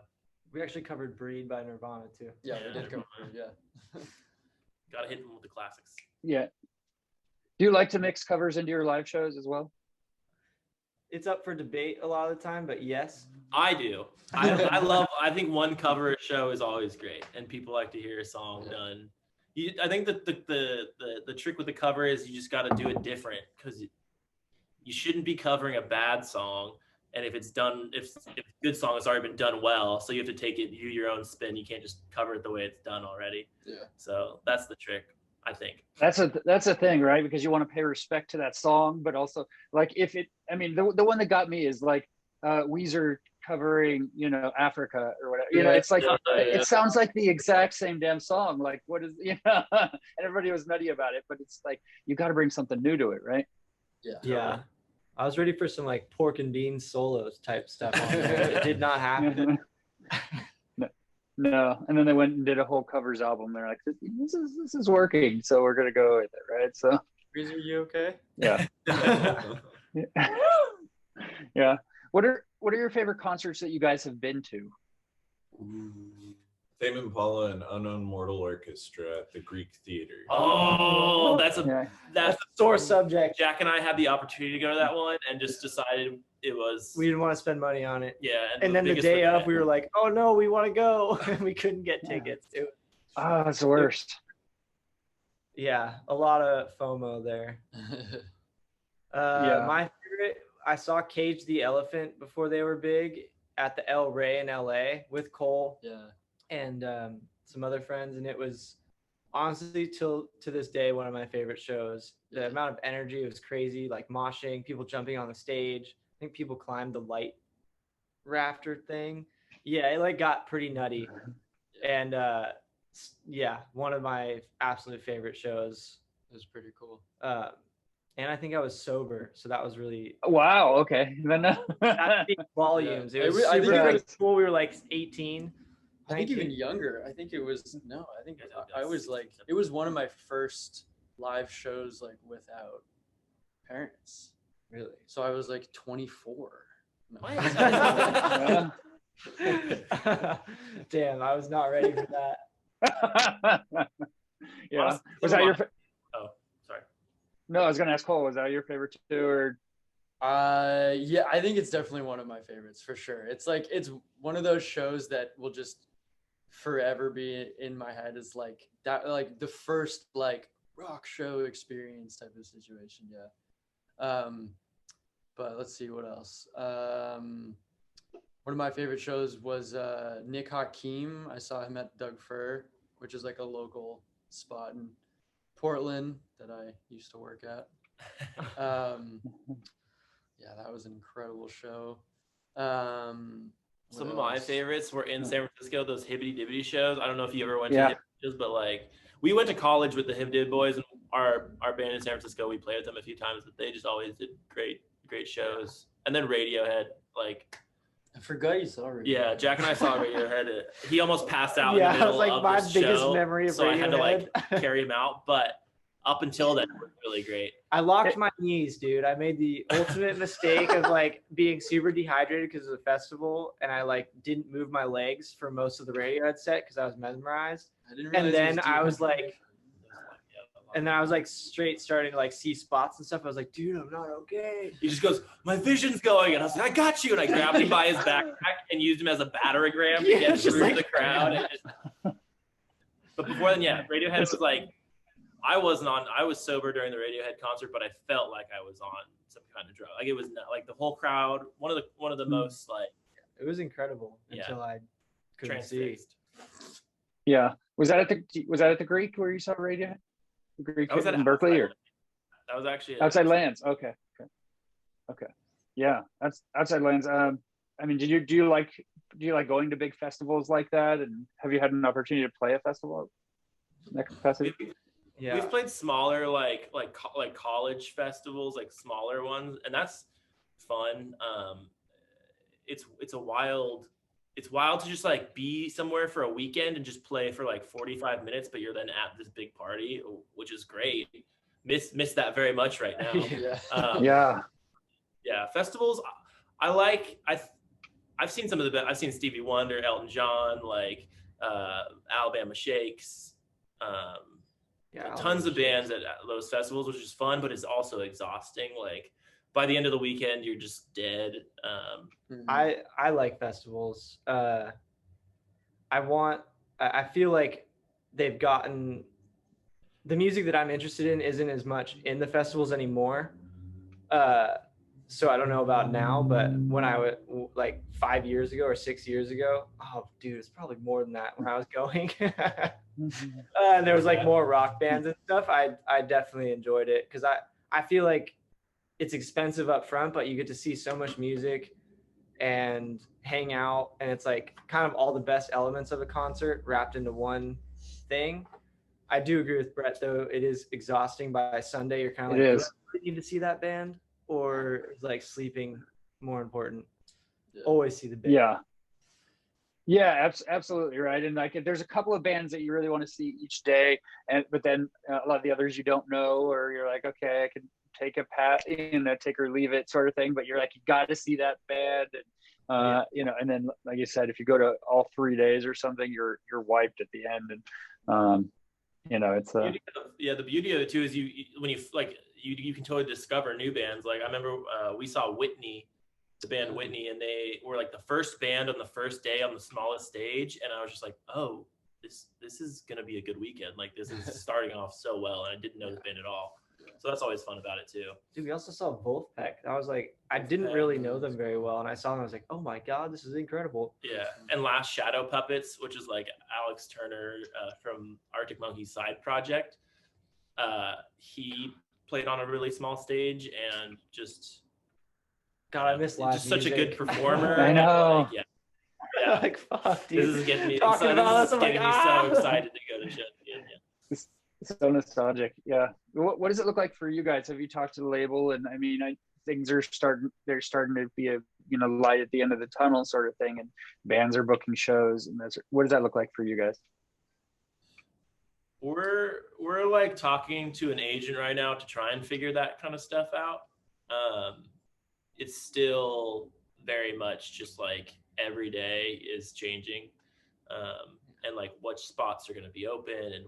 We actually covered Breed by Nirvana too.
Yeah, we did cover Breed, yeah.
Gotta hit them with the classics.
Yeah. Do you like to mix covers into your live shows as well?
It's up for debate a lot of the time, but yes.
I do. I think one cover show is always great, and people like to hear a song done. I think that the trick with the cover is you just got to do it different, because you shouldn't be covering a bad song, and if it's done, if a good song has already been done well, so you have to take it, do your own spin. You can't just cover it the way it's done already. Yeah. So that's the trick, I think.
That's a thing, right? Because you want to pay respect to that song, but also the one that got me is Weezer covering, Africa or whatever. It's it sounds like the exact same damn song. What is, and everybody was nutty about it, but it's you got to bring something new to it, right?
Yeah.
Yeah. I was ready for some pork and beans solos type stuff on there. It did not happen.
No. And then they went and did a whole covers album. They're like, this is working, so we're gonna go with it, right? So
Breezer, are you okay?
Yeah. Yeah. What are your favorite concerts that you guys have been to?
Tame Impala and Unknown Mortal Orchestra at the Greek Theater.
Oh, that's a
sore subject.
Jack and I had the opportunity to go to that one and just decided we
didn't want to spend money on it.
Yeah.
And then the day of, we were like, oh no, we want to go. And we couldn't get tickets.
That's the worst.
Yeah, a lot of FOMO there. My favorite, I saw Cage the Elephant before they were big at the El Rey in LA with Cole.
Yeah.
And some other friends, and it was honestly to this day one of my favorite shows. The amount of energy, it was crazy, moshing, people jumping on the stage. I think people climbed the light rafter thing. Yeah, it got pretty nutty. And one of my absolute favorite shows.
It was pretty cool.
And I think I was sober, so that was really
wow. Okay, then
that speaks volumes. Yeah. It was super cool. We were 18.
I think even younger. I think it was I was it was one of my first live shows without parents.
Really?
So I was 24. No.
Damn, I was not ready for that.
Yeah. Was that your
Oh, sorry.
No, I was gonna ask Cole, was that your favorite too, or
yeah, I think it's definitely one of my favorites for sure. It's it's one of those shows that will just forever be in my head is like that, like the first like rock show experience type of situation. Yeah. But let's see what else. One of my favorite shows was Nick Hakim. I saw him at Doug Fir, which is like a local spot in Portland that I used to work at. Yeah, that was an incredible show.
Some of my favorites were in San Francisco, those Hibbity Dibbity shows. I don't know if you ever went to
Yeah.
Hibbity shows, but like we went to college with the Hib Dib boys, and our band in San Francisco, we played with them a few times, but they just always did great shows. And then Radiohead, like
I forgot you saw Radiohead.
yeah, Jack and I saw Radiohead. He almost passed out
Yeah,
in the
I was
middle
like,
of
my
the
biggest
show,
memory of
so I had to like
Radiohead.
carry him out. But up until then, it was really great.
I locked my knees, dude. I made the ultimate mistake of like being super dehydrated because of the festival, and I like didn't move my legs for most of the Radiohead set because I was mesmerized.
I didn't
And
realize
then
it
I was
dehydrated.
like, and then I was like straight starting to like see spots and stuff. I was like, dude, I'm not okay.
He just goes, my vision's going. And I was like, I got you. And I grabbed him by his backpack and used him as a batteragram to
Yeah,
get
just
through
like-
the crowd. And but before then, yeah, Radiohead was like, I was sober during the Radiohead concert, but I felt like I was on some kind of drug. Like it was not like the whole crowd, one of the most like
It was incredible
Yeah.
until I couldn't see.
transfixed.
Yeah. Was that at the Greek where you saw Radiohead? The Greek
I was at
in Berkeley, or
That was actually
outside lands? Okay. Yeah, that's outside lands. I mean, do you like going to big festivals like that? And have you had an opportunity to play a festival? Next festival?
Yeah.
We've played smaller like college festivals, like smaller ones, and that's fun. It's wild to just like be somewhere for a weekend and just play for like 45 minutes, but you're then at this big party, which is great. Miss that very much right now.
Yeah.
Yeah.
Festivals. I've seen some of the best. I've seen Stevie Wonder, Elton John, like Alabama Shakes. Tons of bands at those festivals, which is fun, but it's also exhausting. Like by the end of the weekend, you're just dead.
I like festivals. I feel like they've gotten the music that I'm interested in isn't as much in the festivals anymore. So I don't know about now, but when I was like 5 years ago or 6 years ago, oh dude, it's probably more than that when I was going. And there was like more rock bands and stuff. I definitely enjoyed it because I feel like it's expensive up front, but you get to see so much music and hang out, and it's like kind of all the best elements of a concert wrapped into one thing. I do agree with Brett though, it is exhausting by Sunday. You're kind of like, do I really need to see that band, or is like sleeping more important? Always see the band.
Yeah, absolutely right. And like, there's a couple of bands that you really want to see each day, but then a lot of the others you don't know, or you're like, okay, I can take a take or leave it sort of thing. But you're like, you got to see that band, and and then like you said, if you go to all 3 days or something, you're wiped at the end. And it's
the beauty of it too is when you can totally discover new bands. Like I remember we saw Whitney. The band Whitney, and they were like the first band on the first day on the smallest stage, and I was just like, oh, this is gonna be a good weekend. Like this is starting off so well, and I didn't know the band at all, so that's always fun about it too.
Dude, we also saw Wolfpack. I was like, I didn't really know them very well, and I saw them. I was like, oh my god, this is incredible.
Yeah, and Last Shadow Puppets, which is like Alex Turner from Arctic Monkeys side project. He played on a really small stage and just.
God, I miss live
just such a good
music.
performer.
I know.
Like, yeah.
Like fuck, dude.
This is getting me
Talking
excited.
about
This
this,
is
I'm
getting
like,
me so
ah!
excited to go to shows again. Yeah.
It's so nostalgic. Yeah. What does it look like for you guys? Have you talked to the label? And I mean, things are starting to be a light at the end of the tunnel sort of thing, and bands are booking shows. And what does that look like for you guys?
We're like talking to an agent right now to try and figure that kind of stuff out. It's still very much just like every day is changing, and like what spots are going to be open, and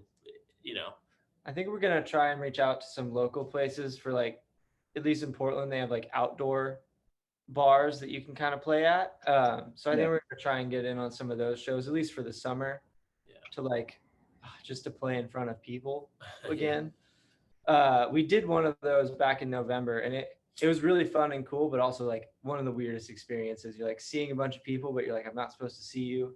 I think we're gonna try and reach out to some local places for like, at least in Portland, they have like outdoor bars that you can kind of play at. So I think we're gonna try and get in on some of those shows, at least for the summer. to like just to play in front of people again. We did one of those back in November, and it was really fun and cool, but also like one of the weirdest experiences. You're like seeing a bunch of people, but you're like, I'm not supposed to see you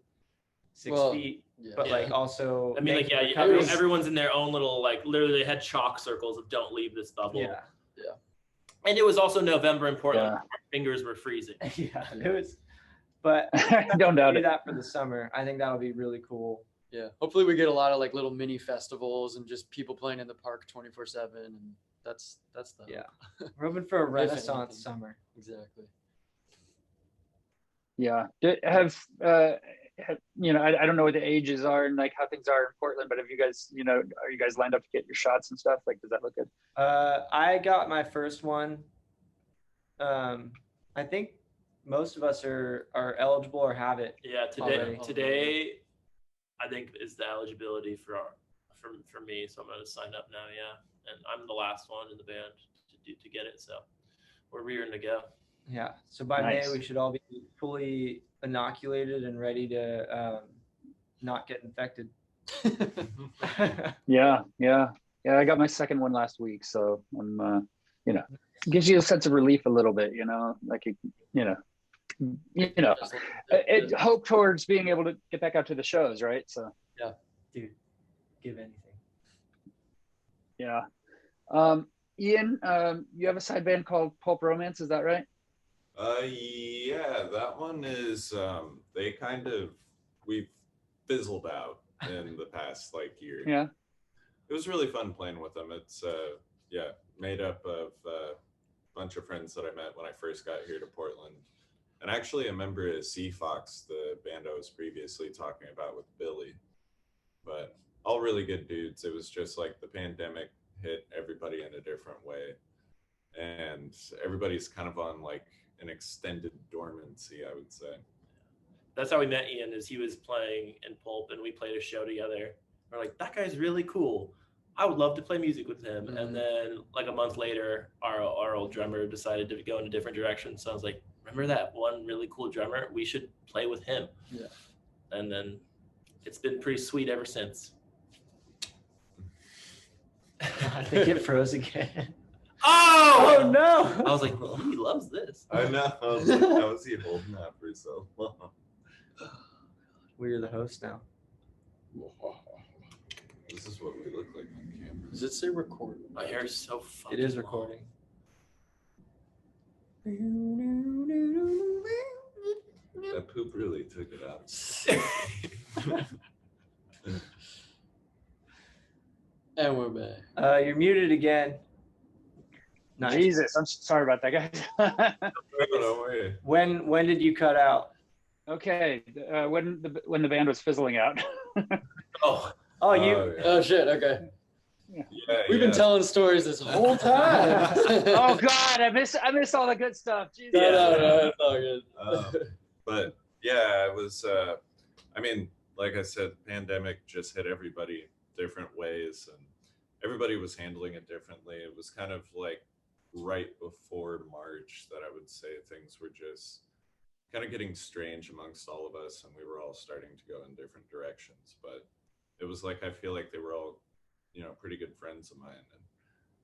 6 feet, but like also.
I mean, like, everyone's in their own little, like, literally they had chalk circles of don't leave this bubble.
Yeah.
And it was also November in Portland. Our fingers were freezing.
Yeah, it was. But
don't doubt it.
That for the summer, I think that'll be really cool.
Yeah, hopefully we get a lot of like little mini festivals and just people playing in the park 24/7, and that's the
We're hoping for a Renaissance summer.
Exactly.
Yeah. Have you know, I don't know what the ages are and like how things are in Portland, but have you guys, you know, are you guys lined up to get your shots and stuff? Like, does that look good?
I got my first one. I think most of us are eligible or have it.
Yeah, today I think is the eligibility for me, so I'm gonna sign up now. Yeah, and I'm the last one in the band to get it, so we're rearing to go.
Yeah, so by May we should all be fully inoculated and ready to not get infected.
Yeah. I got my second one last week, so I'm you know, it gives you a sense of relief a little bit, you know, like it hope towards being able to get back out to the shows, right? So
yeah, dude, give anything.
Yeah. Ian, you have a side band called Pulp Romance, is that right?
Yeah, that one is we've fizzled out in the past like year.
Yeah.
It was really fun playing with them. It's made up of a bunch of friends that I met when I first got here to Portland. And actually a member of Sea Fox, the band I was previously talking about with Billy. But all really good dudes. It was just like the pandemic hit everybody in a different way. And everybody's kind of on like an extended dormancy, I would say.
That's how we met Ian, is he was playing in Pulp and we played a show together. We're like, that guy's really cool. I would love to play music with him. Mm-hmm. And then like a month later, our old drummer decided to go in a different direction. So I was like, remember that one really cool drummer? We should play with him.
Yeah.
And then it's been pretty sweet ever since.
I think it froze again.
Oh
no!
I was like, well, he loves this.
I know. I was like, how is he holding that for so long?
We're the host now.
This is what we look like on camera.
Does it say record?
My hair is so fucking
It is recording.
That poop really took it out.
And we're back.
You're muted again.
Nice. Jesus, I'm sorry about that, guys.
Don't worry.
When did you cut out?
Okay, when the band was fizzling out.
Oh shit. Okay.
Yeah,
We've been telling stories this whole time.
Oh God, I miss all the good stuff. Jesus.
No, it's all good.
But yeah, it was. I mean, like I said, the pandemic just hit everybody different ways, and everybody was handling it differently. It was kind of like right before March that I would say things were just kind of getting strange amongst all of us, and we were all starting to go in different directions. But it was like, I feel like they were all, pretty good friends of mine, and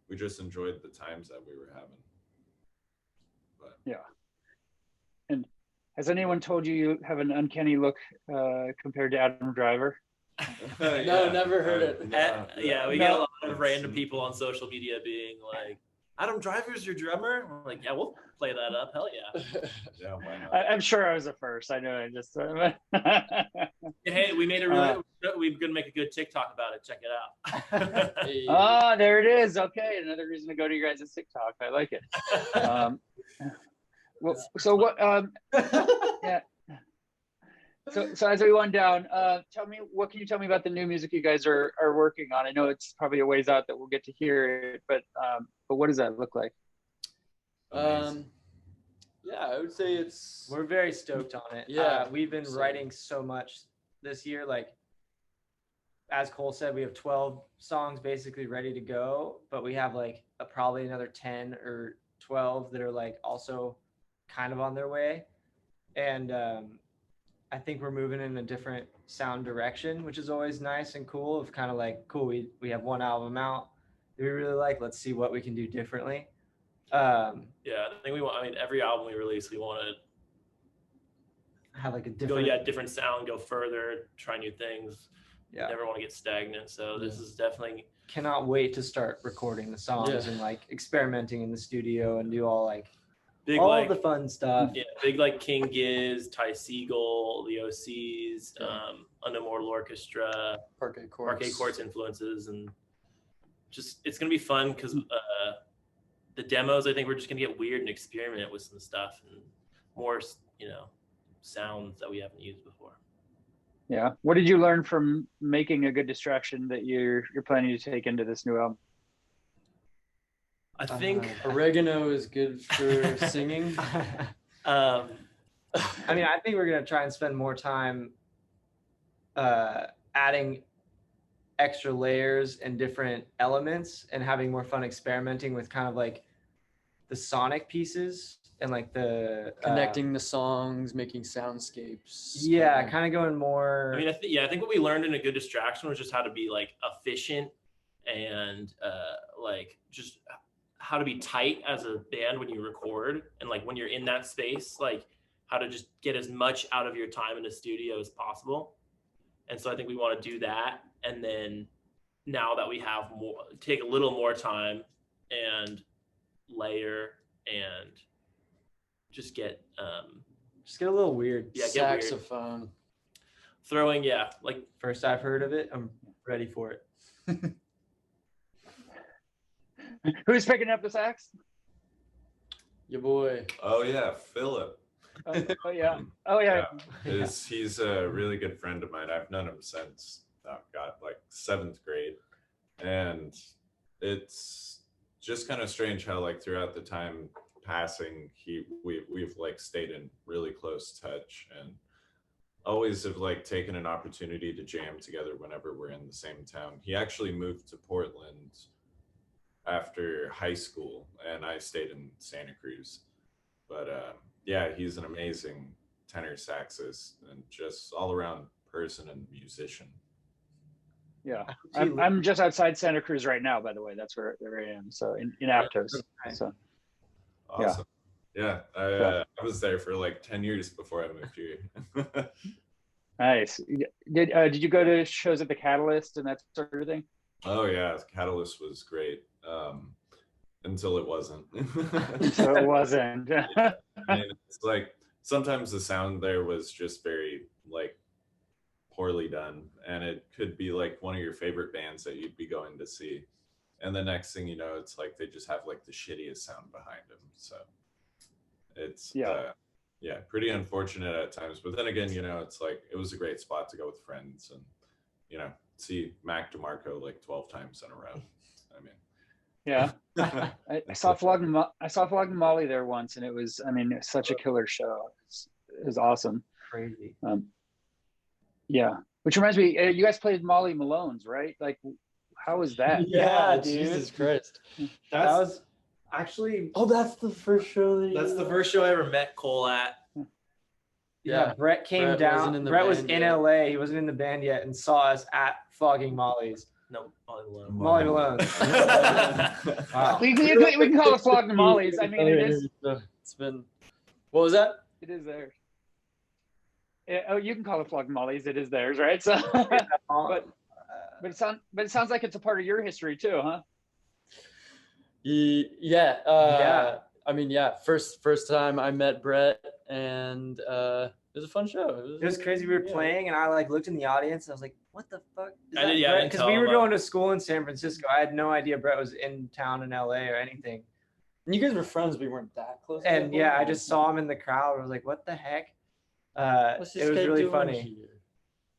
we just enjoyed the times that we were having. But
yeah. And has anyone told you have an uncanny look compared to Adam Driver?
No, never heard it.
We get a lot of random people on social media being like, Adam Driver's your drummer? I'm like, yeah, we'll play that up. Hell yeah.
Yeah, why not?
I'm sure I was the first. I know. I just.
Hey, we're gonna make a good TikTok about it. Check it out.
Hey. Oh, there it is. Okay, another reason to go to your guys' TikTok. I like it. Well, so what? Yeah. So as we wind down, what can you tell me about the new music you guys are working on? I know it's probably a ways out that we'll get to hear it, but what does that look like?
Yeah, I would say we're
very stoked on it.
Yeah,
we've been writing so much this year. Like, as Cole said, we have 12 songs basically ready to go, but we have like probably another 10 or 12 that are like also kind of on their way. And I think we're moving in a different sound direction, which is always nice and cool. Of kind of like, cool, we have one album out that we really like. Let's see what we can do differently.
Yeah, I think every album we release, we want to
have like a
go,
different,
different sound, go further, try new things.
Yeah.
Never want to get stagnant. So this is definitely.
Cannot wait to start recording the songs and like experimenting in the studio and do all like
Big,
all
like,
the fun stuff.
Yeah, big like King Giz, Ty Segall, the OCs, Undermortal Orchestra,
Parquet Courts
influences, and just it's gonna be fun because the demos. I think we're just gonna get weird and experiment with some stuff and more, sounds that we haven't used before.
Yeah. What did you learn from making A Good Distraction that you're planning to take into this new album?
I think
oregano is good for singing.
I mean, I think we're gonna try and spend more time adding extra layers and different elements and having more fun experimenting with kind of like the sonic pieces and like the
connecting the songs, making soundscapes.
Yeah, kind of going more.
I mean, I think what we learned in A Good Distraction was just how to be like efficient and like just how to be tight as a band when you record, and like when you're in that space, like how to just get as much out of your time in the studio as possible. And so I think we want to do that. And then now that we have more, take a little more time and layer and just get
a little weird.
Yeah,
saxophone.
Weird. Throwing, like
first I've heard of it, I'm ready for it.
Who's picking up the sax?
Your boy.
Oh yeah, Philip.
Oh yeah. Oh yeah.
He's a really good friend of mine. I've known him since like 7th grade, and it's just kind of strange how like throughout the time passing, we've like stayed in really close touch and always have like taken an opportunity to jam together whenever we're in the same town. He actually moved to Portland after high school, and I stayed in Santa Cruz. But yeah, he's an amazing tenor saxist and just all around person and musician.
Yeah, I'm just outside Santa Cruz right now, by the way. That's where I am. So in Aptos. So
awesome. Yeah, I was there for like 10 years before I moved here.
Nice. Did you go to shows at the Catalyst and that sort of thing?
Oh yeah, Catalyst was great. Until it wasn't.
So it wasn't.
I mean, it's like sometimes the sound there was just very like poorly done, and it could be like one of your favorite bands that you'd be going to see, and the next thing you know, it's like they just have like the shittiest sound behind them. So it's pretty unfortunate at times. But then again, it's like it was a great spot to go with friends and see Mac DeMarco like 12 times in a row. I mean,
yeah. I saw Flogging Molly there once, and it was such a killer show. It was awesome.
Crazy.
Yeah. Which reminds me, you guys played Molly Malone's, right? Like, how was that?
Yeah, dude.
Jesus Christ.
That was actually.
Oh, that's the first show.
That's the first show I ever met Cole at.
Yeah, Brett came down. Brett was in LA. He wasn't in the band yet, and saw us at Flogging Molly's.
No,
Molly Malone.
Wow. We can call it Flogging Molly's. I mean, it is.
It's been. What was that?
It is theirs. Yeah, you can call it Flogging Molly's. It is theirs, right? So, but it sounds like it's a part of your history too, huh?
Yeah.
Yeah.
I mean, yeah. First time I met Brett, and it was a fun show.
It was crazy. We were playing, and I like looked in the audience. And I was like, "What the fuck?" Because we were going to school in San Francisco. I had no idea Brett was in town in LA or anything.
And you guys were friends, but you weren't that close.
And yeah, I just saw him in the crowd. I was like, "What the heck?" It was really funny.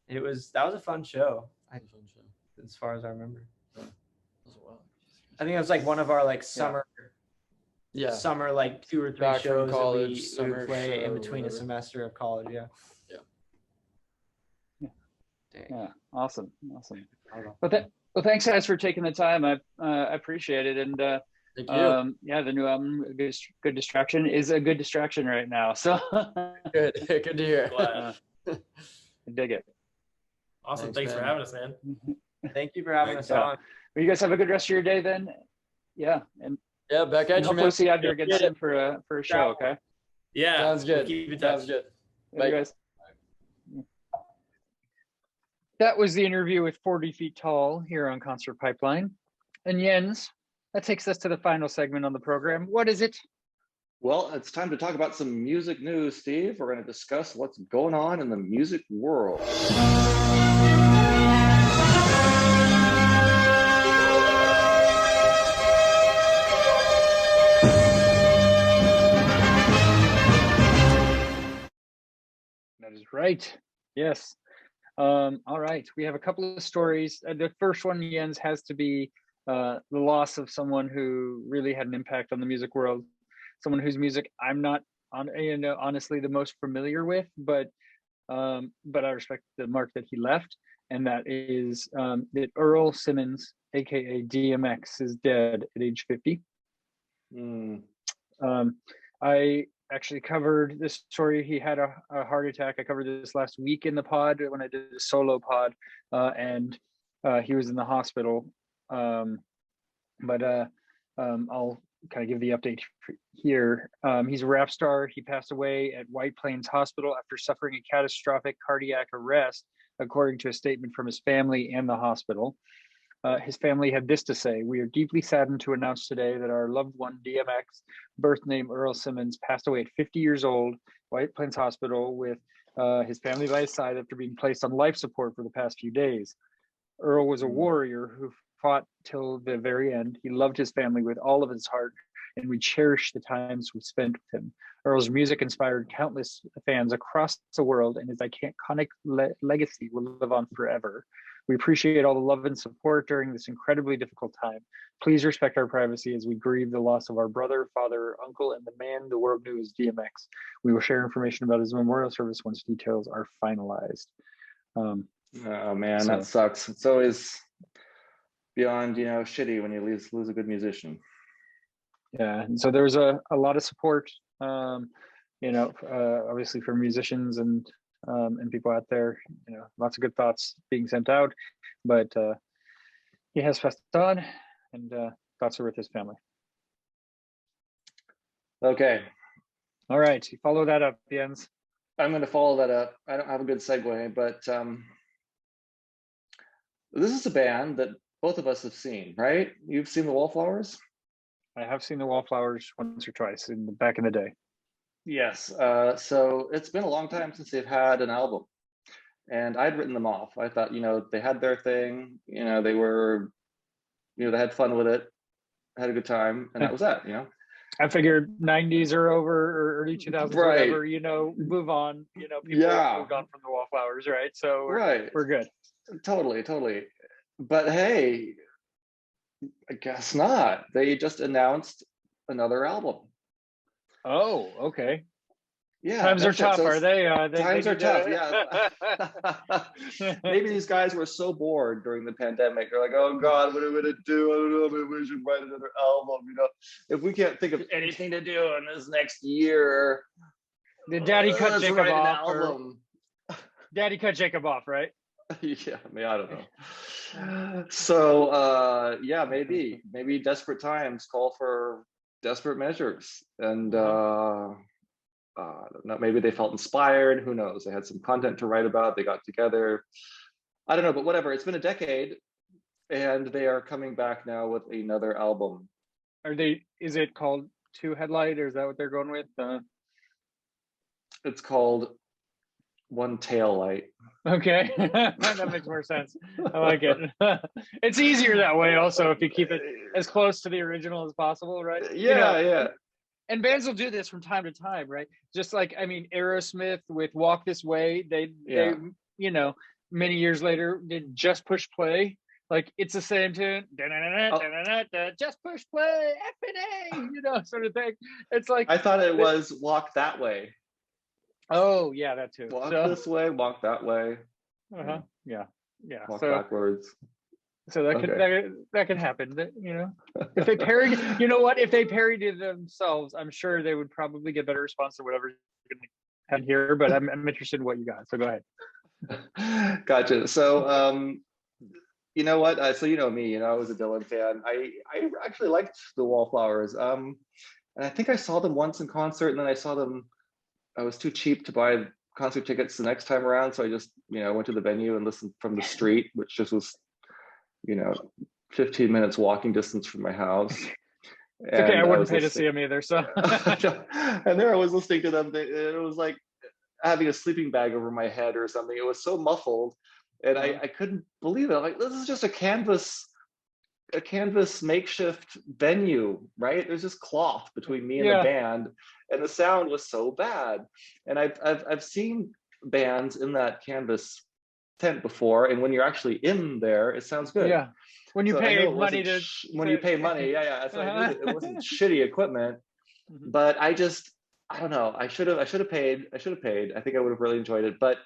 That was a fun show. As far as I remember. I think it was like one of our like summer like 2 or 3
Back
shows
college,
that we would play in between a semester of college.
Yeah. Awesome. Well, thanks guys for taking the time. I appreciate it. And
thank you.
the new album, Good Distraction, is a good distraction right now. So
good to hear.
Dig it.
Awesome.
Thanks,
Thanks for
man.
having us, man.
Thank you for having us
Yeah.
on.
Well, you guys have a good rest of your day then. Yeah, and
Yeah, back at you,
hopefully
man.
see you out here again
Yeah.
soon for a show. Okay.
Yeah.
Sounds
we'll
good.
keep in touch.
Sounds good.
Later,
Bye.
guys. That was the interview with 40 Feet Tall here on Concert Pipeline. And Jens, that takes us to the final segment on the program. What is it?
Well, it's time to talk about some music news, Steve. We're going to discuss what's going on in the music world.
That is right. Yes. All right. We have a couple of stories. The first one, Jens, has to be the loss of someone who really had an impact on the music world. Someone whose music I'm not honestly the most familiar with, but I respect the mark that he left, and that is that Earl Simmons, aka DMX, is dead at age 50. I actually covered this story. He had a heart attack. I covered this last week in the pod when I did a solo pod, and he was in the hospital. I'll kind of give the update here. He's a rap star. He passed away at White Plains Hospital after suffering a catastrophic cardiac arrest, according to a statement from his family and the hospital. His family had this to say: "We are deeply saddened to announce today that our loved one, DMX, birth name Earl Simmons, passed away at 50 years old, White Plains Hospital, with his family by his side after being placed on life support for the past few days. Earl was a warrior who fought till the very end. He loved his family with all of his heart, and we cherish the times we spent with him. Earl's music inspired countless fans across the world, and his iconic legacy will live on forever. We appreciate all the love and support during this incredibly difficult time. Please respect our privacy as we grieve the loss of our brother, father, uncle, and the man the world knew as DMX. We will share information about his memorial service once details are finalized."
Oh man, that sucks. It's always beyond shitty when you lose a good musician.
Yeah, and so there was a lot of support, obviously for musicians and people out there. Lots of good thoughts being sent out, but he has passed on, and thoughts are with his family.
Okay.
All right, you follow that up, Jens.
I'm going to follow that up. I don't have a good segue, but this is a band that both of us have seen, right? You've seen the Wallflowers?
I have seen the Wallflowers once or twice back in the day.
Yes. So it's been a long time since they've had an album, and I'd written them off. I thought, they had their thing. They were, they had fun with it, had a good time, and that was that.
I figured 90s are over, or early 2000s,
right.
whatever. Move on. People moved on from the Wallflowers, right? So we're good.
Totally. But hey, I guess not. They just announced another album.
Oh, okay.
Yeah,
times are tough, are they?
Times are tough. Yeah. Maybe these guys were so bored during the pandemic. They're like, "Oh God, what are we gonna do? I don't know. Maybe we should write another album. If we can't think of anything to do in this next year,
did Daddy cut Jacob off?
Daddy
cut Jacob off, right?
Yeah, I don't know. So maybe desperate times call for desperate measures, and maybe they felt inspired. Who knows? They had some content to write about. They got together. I don't know, but whatever. It's been a decade, and they are coming back now with another album.
Is it called Two Headlight, or is that what they're going with?
It's called One Tail Light.
Okay, that makes more sense. I like it. It's easier that way, also, if you keep it as close to the original as possible, right?
Yeah.
And bands will do this from time to time, right? Just like, Aerosmith with Walk This Way, they many years later did Just Push Play. Like, it's the same tune. Just push play, F&A, sort of thing. It's like,
I thought it was Walk That Way.
Oh, yeah, that too.
Walk this way, walk that way.
Yeah.
Walk backwards.
So that could happen. If they parodied, if they parodied themselves, I'm sure they would probably get better response to whatever's going to have here, but I'm interested in what you got. So go ahead.
Gotcha. So, you know what? So you know me. I was a Dylan fan. I actually liked the Wallflowers. And I think I saw them once in concert, and then I saw them. I was too cheap to buy concert tickets the next time around, so I just went to the venue and listened from the street, which just was 15 minutes walking distance from my house.
It's okay, I wouldn't pay to see them either. So,
and there I was listening to them. And it was like having a sleeping bag over my head or something. It was so muffled, and I couldn't believe it. I'm like, this is just a canvas makeshift venue, right? There's just cloth between me and the band, and the sound was so bad. And I've seen bands in that canvas tent before, and when you're actually in there, it sounds good.
Yeah. When you pay money
you pay money, That's what I knew. It wasn't shitty equipment, but I don't know. I should have paid. I think I would have really enjoyed it, but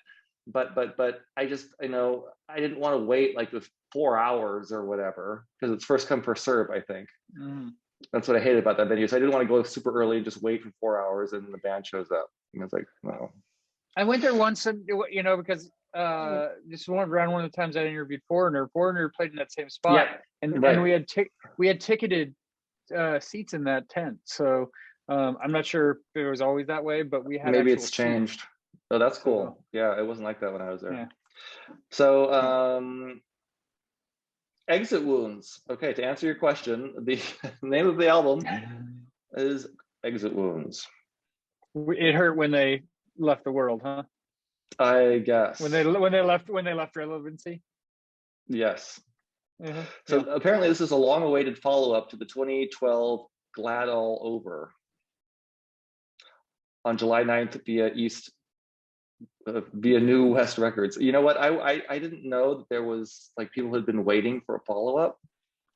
I just I didn't want to wait like with 4 hours or whatever, because it's first come first serve. I think that's what I hated about that venue. So I didn't want to go super early and just wait for 4 hours and the band shows up. And I was like, no.
I went there once, and because just around one of the times I interviewed Foreigner. Foreigner played in that same spot, and we had ticketed seats in that tent. So I'm not sure if it was always that way, but we had
maybe it's changed. Oh, that's cool. Yeah, it wasn't like that when I was there. Yeah. So Exit Wounds. Okay, to answer your question, the name of the album is Exit Wounds.
It hurt when they left the world, huh?
I guess.
When they left relevancy.
Yes. So apparently this is a long-awaited follow-up to the 2012 Glad All Over on July 9th via New West Records. You know what? I didn't know that there was like people had been waiting for a follow-up.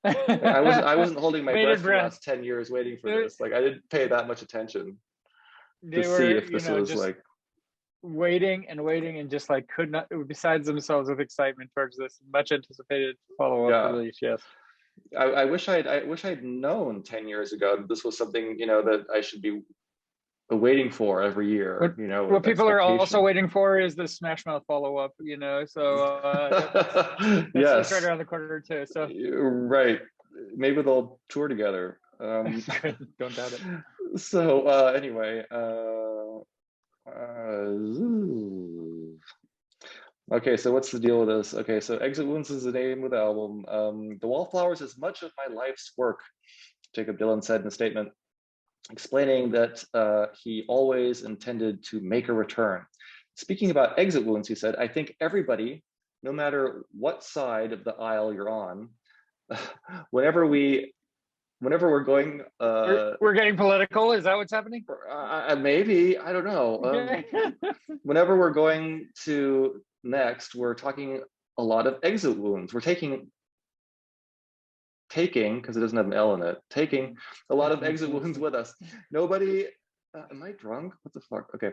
I wasn't holding my breath for the last 10 years waiting for this. Like I didn't pay that much attention to see if this was like
waiting and just like could not, besides themselves with excitement towards this much anticipated follow-up release. Yes.
I wish I'd known 10 years ago that this was something that I should be waiting for every year.
What people are also waiting for is the Smash Mouth follow-up. So that's right around the corner too. So
right, maybe they'll tour together.
Don't doubt it.
So anyway. Okay, so what's the deal with this? Okay, so Exit Wounds is the name of the album. The Wallflowers is much of my life's work, Jacob Dylan said in a statement, explaining that he always intended to make a return. Speaking about Exit Wounds, he said, I think everybody, no matter what side of the aisle you're on, whenever we're going
we're getting political, is that what's happening?
Maybe, I don't know. Whenever we're going to next, we're talking a lot of exit wounds. We're taking because it doesn't have an L in it, taking a lot of exit wounds with us. Nobody am I drunk? What the fuck? Okay.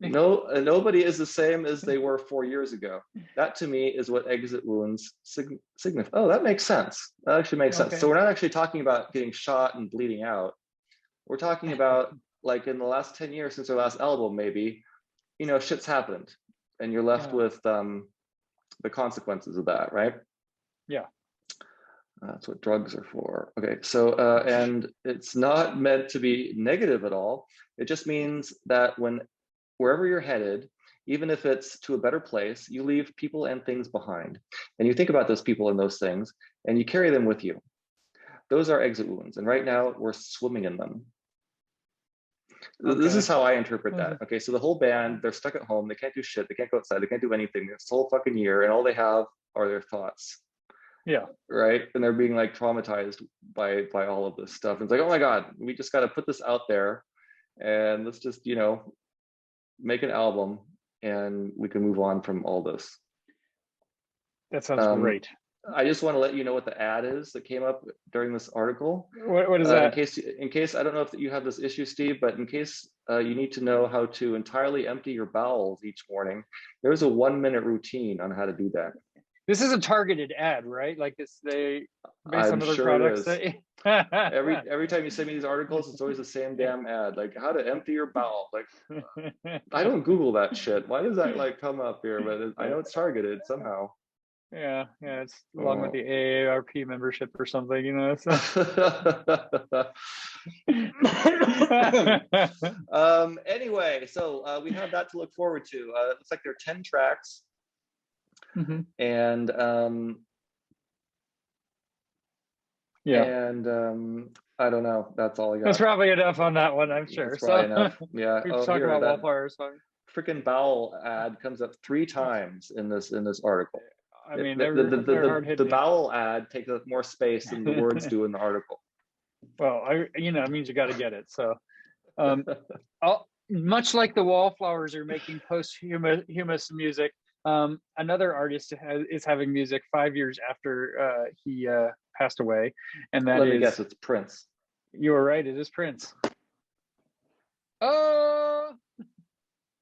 Nobody is the same as they were 4 years ago. That to me is what exit wounds signify. Oh, that makes sense. That actually makes sense. So we're not actually talking about getting shot and bleeding out. We're talking about like in the last 10 years since our last album, maybe, shit's happened and you're left with the consequences of that, right?
Yeah.
That's what drugs are for. Okay, so and it's not meant to be negative at all. It just means that wherever you're headed, even if it's to a better place, you leave people and things behind. And you think about those people and those things, and you carry them with you. Those are exit wounds. And right now we're swimming in them. Okay. This is how I interpret that. Okay, so the whole band, they're stuck at home. They can't do shit. They can't go outside. They can't do anything this whole fucking year. And all they have are their thoughts.
Yeah.
Right. And they're being like traumatized by all of this stuff. And it's like, oh my God, we just got to put this out there and let's just, make an album and we can move on from all this.
That sounds great.
I just want to let you know what the ad is that came up during this article.
What is that?
In case, I don't know if you have this issue, Steve, but in case you need to know how to entirely empty your bowels each morning, there's a 1-minute routine on how to do that.
This is a targeted ad, right? Like this, based
I'm
on other
sure
products.
it every time you send me these articles, it's always the same damn ad, like how to empty your bowel. Like, I don't Google that shit. Why does that like come up here? But I know it's targeted somehow.
Yeah, it's along with the AARP membership or something, So.
Anyway, so we have that to look forward to. It looks like there are 10 tracks.
Mm-hmm.
And I don't know. That's all I got.
That's probably enough on that one, I'm sure.
That's probably enough. Yeah.
We've talked about Wallflowers.
Freaking bowel ad comes up 3 times in this article.
I mean,
the bowel ad takes up more space than the words do in the article.
Well, it means you got to get it. So, much like the Wallflowers are making posthumous music, another artist is having music 5 years after he passed away, and that
Let me guess, it's Prince.
You were right. It is Prince. Oh,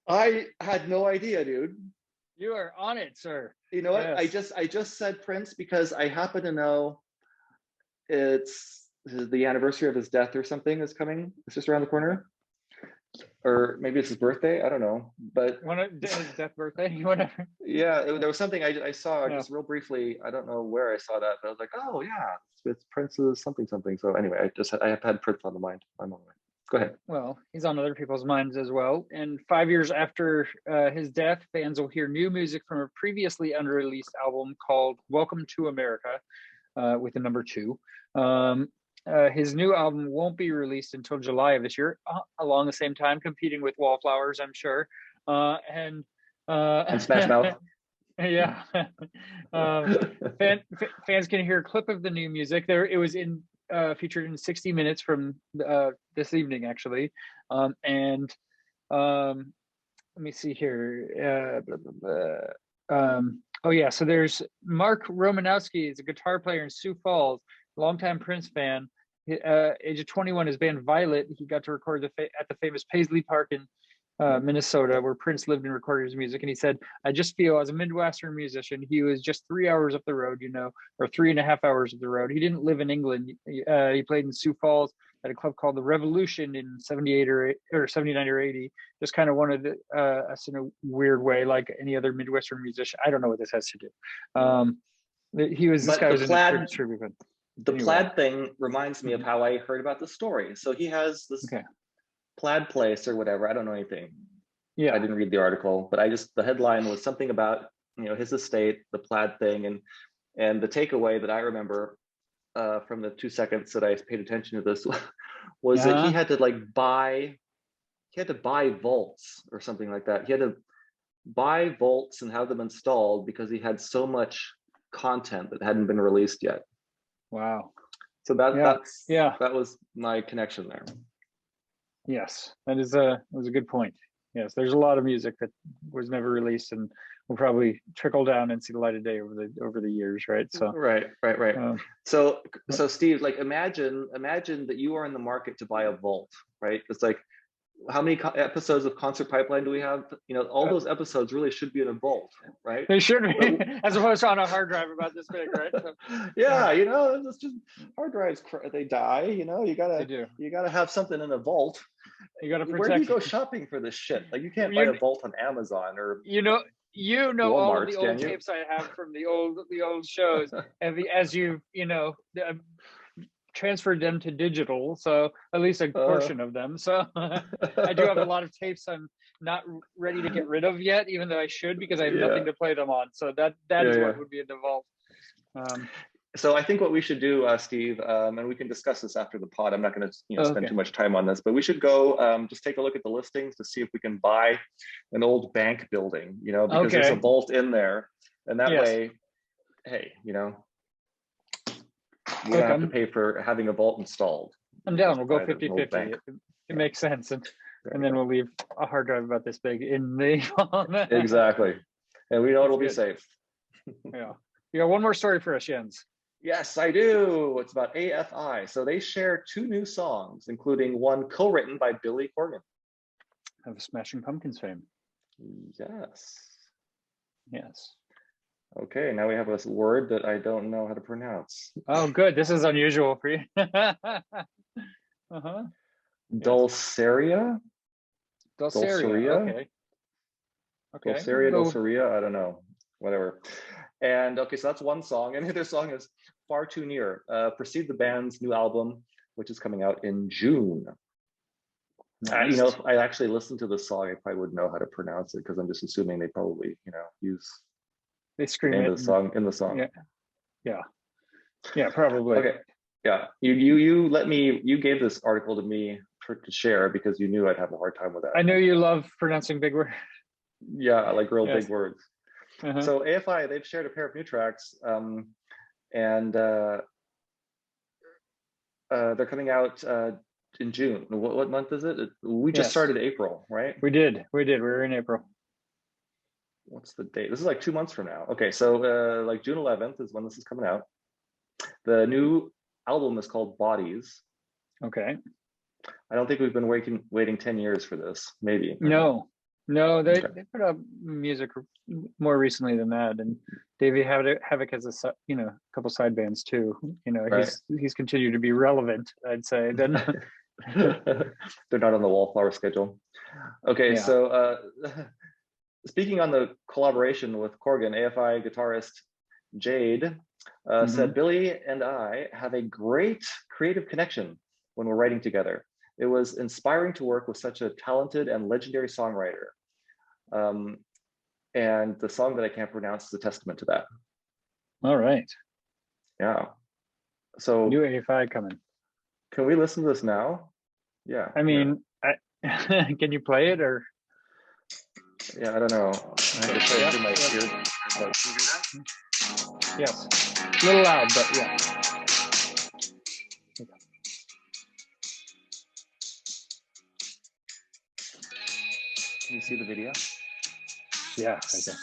I had no idea, dude.
You are on it, sir.
You know what? Yes. I just said Prince because I happen to know it's the anniversary of his death or something is coming. It's just around the corner. Or maybe it's his birthday. I don't know. But
his death birthday, whatever.
Yeah, there was something I saw just real briefly. I don't know where I saw that, but I was like, oh yeah, it's Prince's something. So anyway, I have had Prince on the mind. I'm on the mind. Go ahead.
Well, he's on other people's minds as well. And 5 years after his death, fans will hear new music from a previously unreleased album called Welcome to America, with the number 2. His new album won't be released until July of this year, along the same time, competing with Wallflowers, I'm sure. And
Smash Mouth.
Yeah. Fans can hear a clip of the new music. It was featured in 60 Minutes from this evening, actually. Let me see here. So there's Mark Romanowski is a guitar player in Sioux Falls, longtime Prince fan. Age of 21, his band Violet, he got to record at the famous Paisley Park in Minnesota, where Prince lived and recorded his music. And he said, I just feel as a Midwestern musician, he was just 3 hours up the road, or 3.5 hours up the road. He didn't live in England. He played in Sioux Falls at a club called the Revolution in 78 or 79 or 80. Just kind of wanted us in a weird way, like any other Midwestern musician. I don't know what this has to do. This guy was in a tribute band.
The plaid thing reminds me of how I heard about the story. So he has this plaid place or whatever. I don't know anything. Yeah, I didn't read the article, but the headline was something about his estate, the plaid thing, and the takeaway that I remember from the 2 seconds that I paid attention to this was that he had to buy vaults or something like that. He had to buy vaults and have them installed because he had so much content that hadn't been released yet.
Wow.
So that was my connection there.
Yes, that was a good point. Yes, there's a lot of music that was never released and will probably trickle down and see the light of day over the years, right? So
right. So Steve, imagine that you are in the market to buy a vault, right? It's like, how many episodes of Concert Pipeline do we have? All those episodes really should be in a vault, right?
They should be, as opposed to on a hard drive about this big, right? So,
yeah, it's just hard drives. They die. You gotta have something in a vault.
You gotta protect.
Where do you go shopping for this shit? You can't buy a vault on Amazon or
Walmart,
all
of the old tapes I have from the old shows, and as you transferred them to digital, so at least a portion of them. So I do have a lot of tapes I'm not ready to get rid of yet, even though I should, because I have nothing to play them on. So that is what would be in the vault.
So I think what we should do, Steve, and we can discuss this after the pod. I'm not going to spend too much time on this, but we should go just take a look at the listings to see if we can buy an old bank building, because there's a vault in there, and that way, hey, we don't have to pay for having a vault installed.
I'm down. We'll go 50-50. It makes sense. And then we'll leave a hard drive about this big in the
Exactly. And we know it'll be safe.
Yeah. You got one more story for us, Jens.
Yes, I do. It's about AFI. So they share 2 new songs, including one co-written by Billy Corgan
of Smashing Pumpkins fame.
Yes. Okay, now we have a word that I don't know how to pronounce.
Oh, good. This is unusual for you. Uh-huh.
Dulceria?
Dulceria. Okay. Okay.
Dulceria,
Go-
Dulceria, I don't know, whatever. And okay, so that's one song. And the other song is Far Too Near. Precede the band's new album, which is coming out in June. You know, if I actually listened to the song, I probably would know how to pronounce it because I'm just assuming they probably, you know, use
They
the
scream
name
it.
of the song in the song.
Yeah, probably.
Okay. Yeah. You gave this article to me to share because you knew I'd have a hard time with that.
I know you love pronouncing big words.
Yeah, like real
Yes.
big words.
Uh-huh.
So AFI, they've shared a pair of new tracks, and they're coming out in June. What month is it? We just started April, right?
We did. We were in April.
What's the date? This is like 2 months from now. Okay, so like June 11th is when this is coming out. The new album is called Bodies.
Okay.
I don't think we've been waiting 10 years for this. Maybe.
No, they put out music more recently than that, and Davey Havoc has a couple side bands too. You know,
Right.
he's continued to be relevant, I'd say. Then
they're not on the Wallflower schedule. Okay, so speaking on the collaboration with Corgan, AFI guitarist Jade said, Billy and I have a great creative connection when we're writing together. It was inspiring to work with such a talented and legendary songwriter. And the song that I can't pronounce is a testament to that.
All right.
Yeah. So
new AFI coming.
Can we listen to this now? Yeah.
I mean, can you play it or?
Yeah, I don't know. I have to play it through my ears. Like, can you do that?
Yes. A little loud, but yeah.
Can you see the video?
Yeah, I can.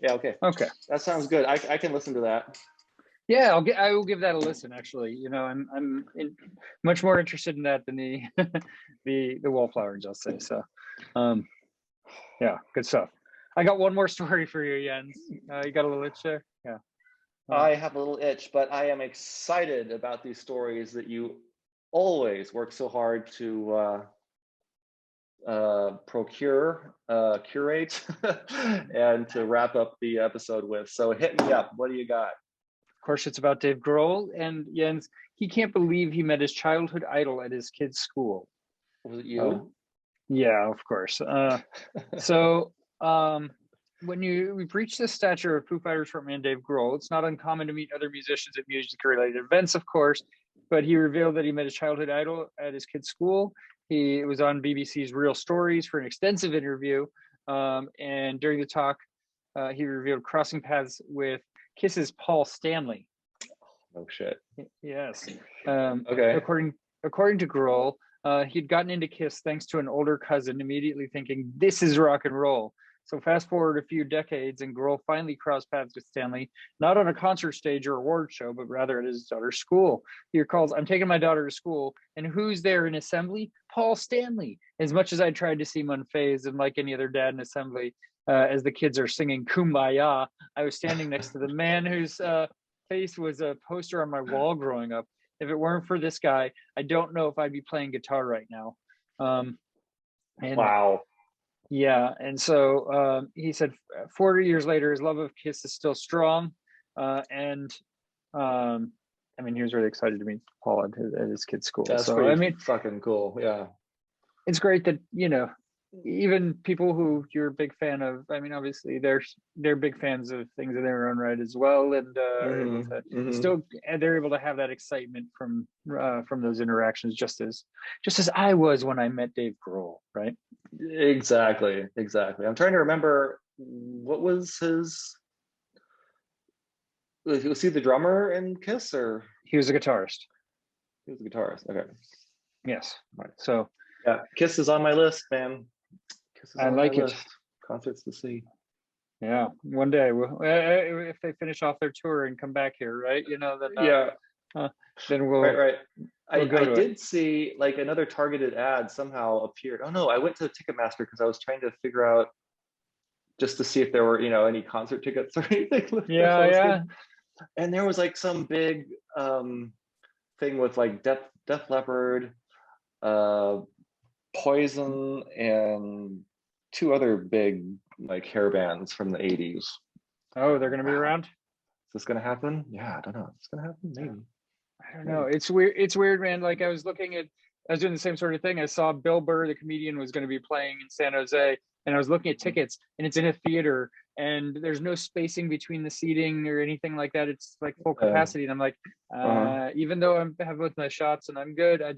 Yeah, okay.
Okay.
That sounds good. I can listen to that.
Yeah, I will give that a listen. Actually, you know, I'm much more interested in that than the the Wallflowers, I'll say. So, yeah, good stuff. I got one more story for you, Jens. You got a little itch there? Yeah.
I have a little itch, but I am excited about these stories that you always work so hard to procure, curate, and to wrap up the episode with. So hit me up. What do you got?
Of course, it's about Dave Grohl, and Jens, he can't believe he met his childhood idol at his kid's school.
Was it you?
Yeah, of course. So when we've reached the stature of Foo Fighters frontman Dave Grohl, it's not uncommon to meet other musicians at music-related events, of course, but he revealed that he met his childhood idol at his kid's school. He was on BBC's Real Stories for an extensive interview, and during the talk, he revealed crossing paths with Kiss's Paul Stanley.
Oh shit.
Yes.
Okay.
According to Grohl, he'd gotten into Kiss thanks to an older cousin, immediately thinking, this is rock and roll. So fast forward a few decades, and Grohl finally crossed paths with Stanley, not on a concert stage or award show, but rather at his daughter's school. He recalls, I'm taking my daughter to school, and who's there in assembly? Paul Stanley. As much as I tried to seem unfazed and like any other dad in assembly, as the kids are singing Kumbaya, I was standing next to the man whose face was a poster on my wall growing up. If it weren't for this guy, I don't know if I'd be playing guitar right now.
Wow.
Yeah, and so he said 40 years later, his love of Kiss is still strong. I mean, he was really excited to meet Paul at his kid's school.
That's
so,
pretty
I mean,
fucking cool. Yeah.
It's great that, you know, even people who you're a big fan of, I mean, obviously they're big fans of things in their own right as well, and still they're able to have that excitement from those interactions, just as I was when I met Dave Grohl, right?
Exactly. I'm trying to remember, what was his? Was he the drummer in Kiss, or
he was a guitarist?
He was a guitarist. Okay.
Yes. Right. So
yeah, Kiss is on my list, man. Kiss is
I
on
like
my
it.
list. Concerts to see.
Yeah, one day if they finish off their tour and come back here, right? You know that. Then
right.
we'll go
I
to it.
did see like another targeted ad somehow appeared. Oh no, I went to Ticketmaster because I was trying to figure out just to see if there were, any concert tickets or anything.
Yeah.
And there was like some big thing with like Def Leppard, Poison, and two other big like hair bands from the 80s.
Oh, they're gonna be around?
Is this gonna happen? Yeah, I don't know. It's gonna happen, maybe.
I don't know. It's weird, man. Like I was doing the same sort of thing. I saw Bill Burr, the comedian, was going to be playing in San Jose, and I was looking at tickets, and it's in a theater, and there's no spacing between the seating or anything like that. It's like full capacity, and I'm like, even though I have both my shots and I'm good, I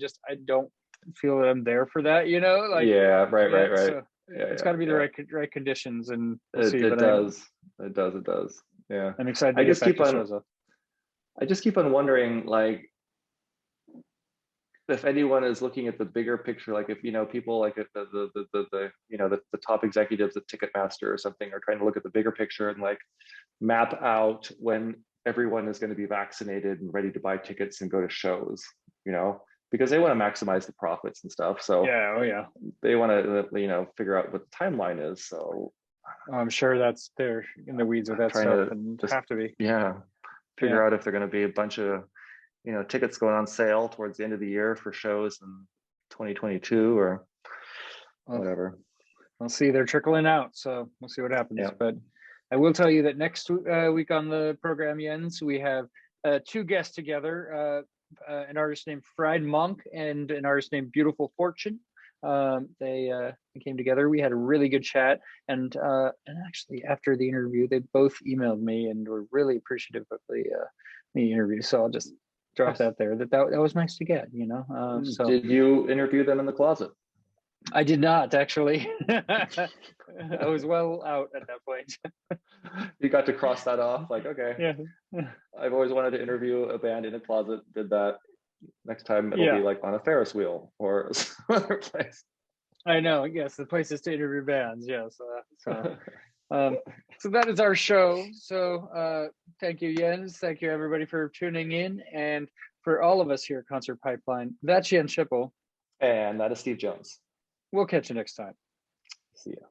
don't feel that I'm there for that. Like
right.
So it's got to be the right conditions, and we'll see.
It does. Yeah,
I'm excited to get back to shows up.
I just keep on wondering, like, if anyone is looking at the bigger picture, like if people like at the top executives at Ticketmaster or something are trying to look at the bigger picture and like map out when everyone is going to be vaccinated and ready to buy tickets and go to shows, because they want to maximize the profits and stuff. So they want to figure out what the timeline is. So
I'm sure they're in the weeds with that stuff and have to be.
Figure out if they're going to be a bunch of tickets going on sale towards the end of the year for shows in 2022 or whatever.
We'll see. They're trickling out, so we'll see what happens. But I will tell you that next week on the program, Jens, we have two guests together, an artist named Fried Monk and an artist named Beautiful Fortune. They came together. We had a really good chat, and actually after the interview, they both emailed me and were really appreciative of the interview. So I'll just drop that there. That was nice to get. So
did you interview them in the closet?
I did not actually. I was well out at that point.
You got to cross that off. Like, okay.
Yeah.
I've always wanted to interview a band in a closet. Did that. Next time it'll be like on a Ferris wheel or some other place.
I know. Yes, the place is to interview bands. Yes. So that is our show. So thank you, Jens. Thank you, everybody, for tuning in, and for all of us here at Concert Pipeline. That's Jens Schippel,
and that is Steve Jones.
We'll catch you next time.
See ya.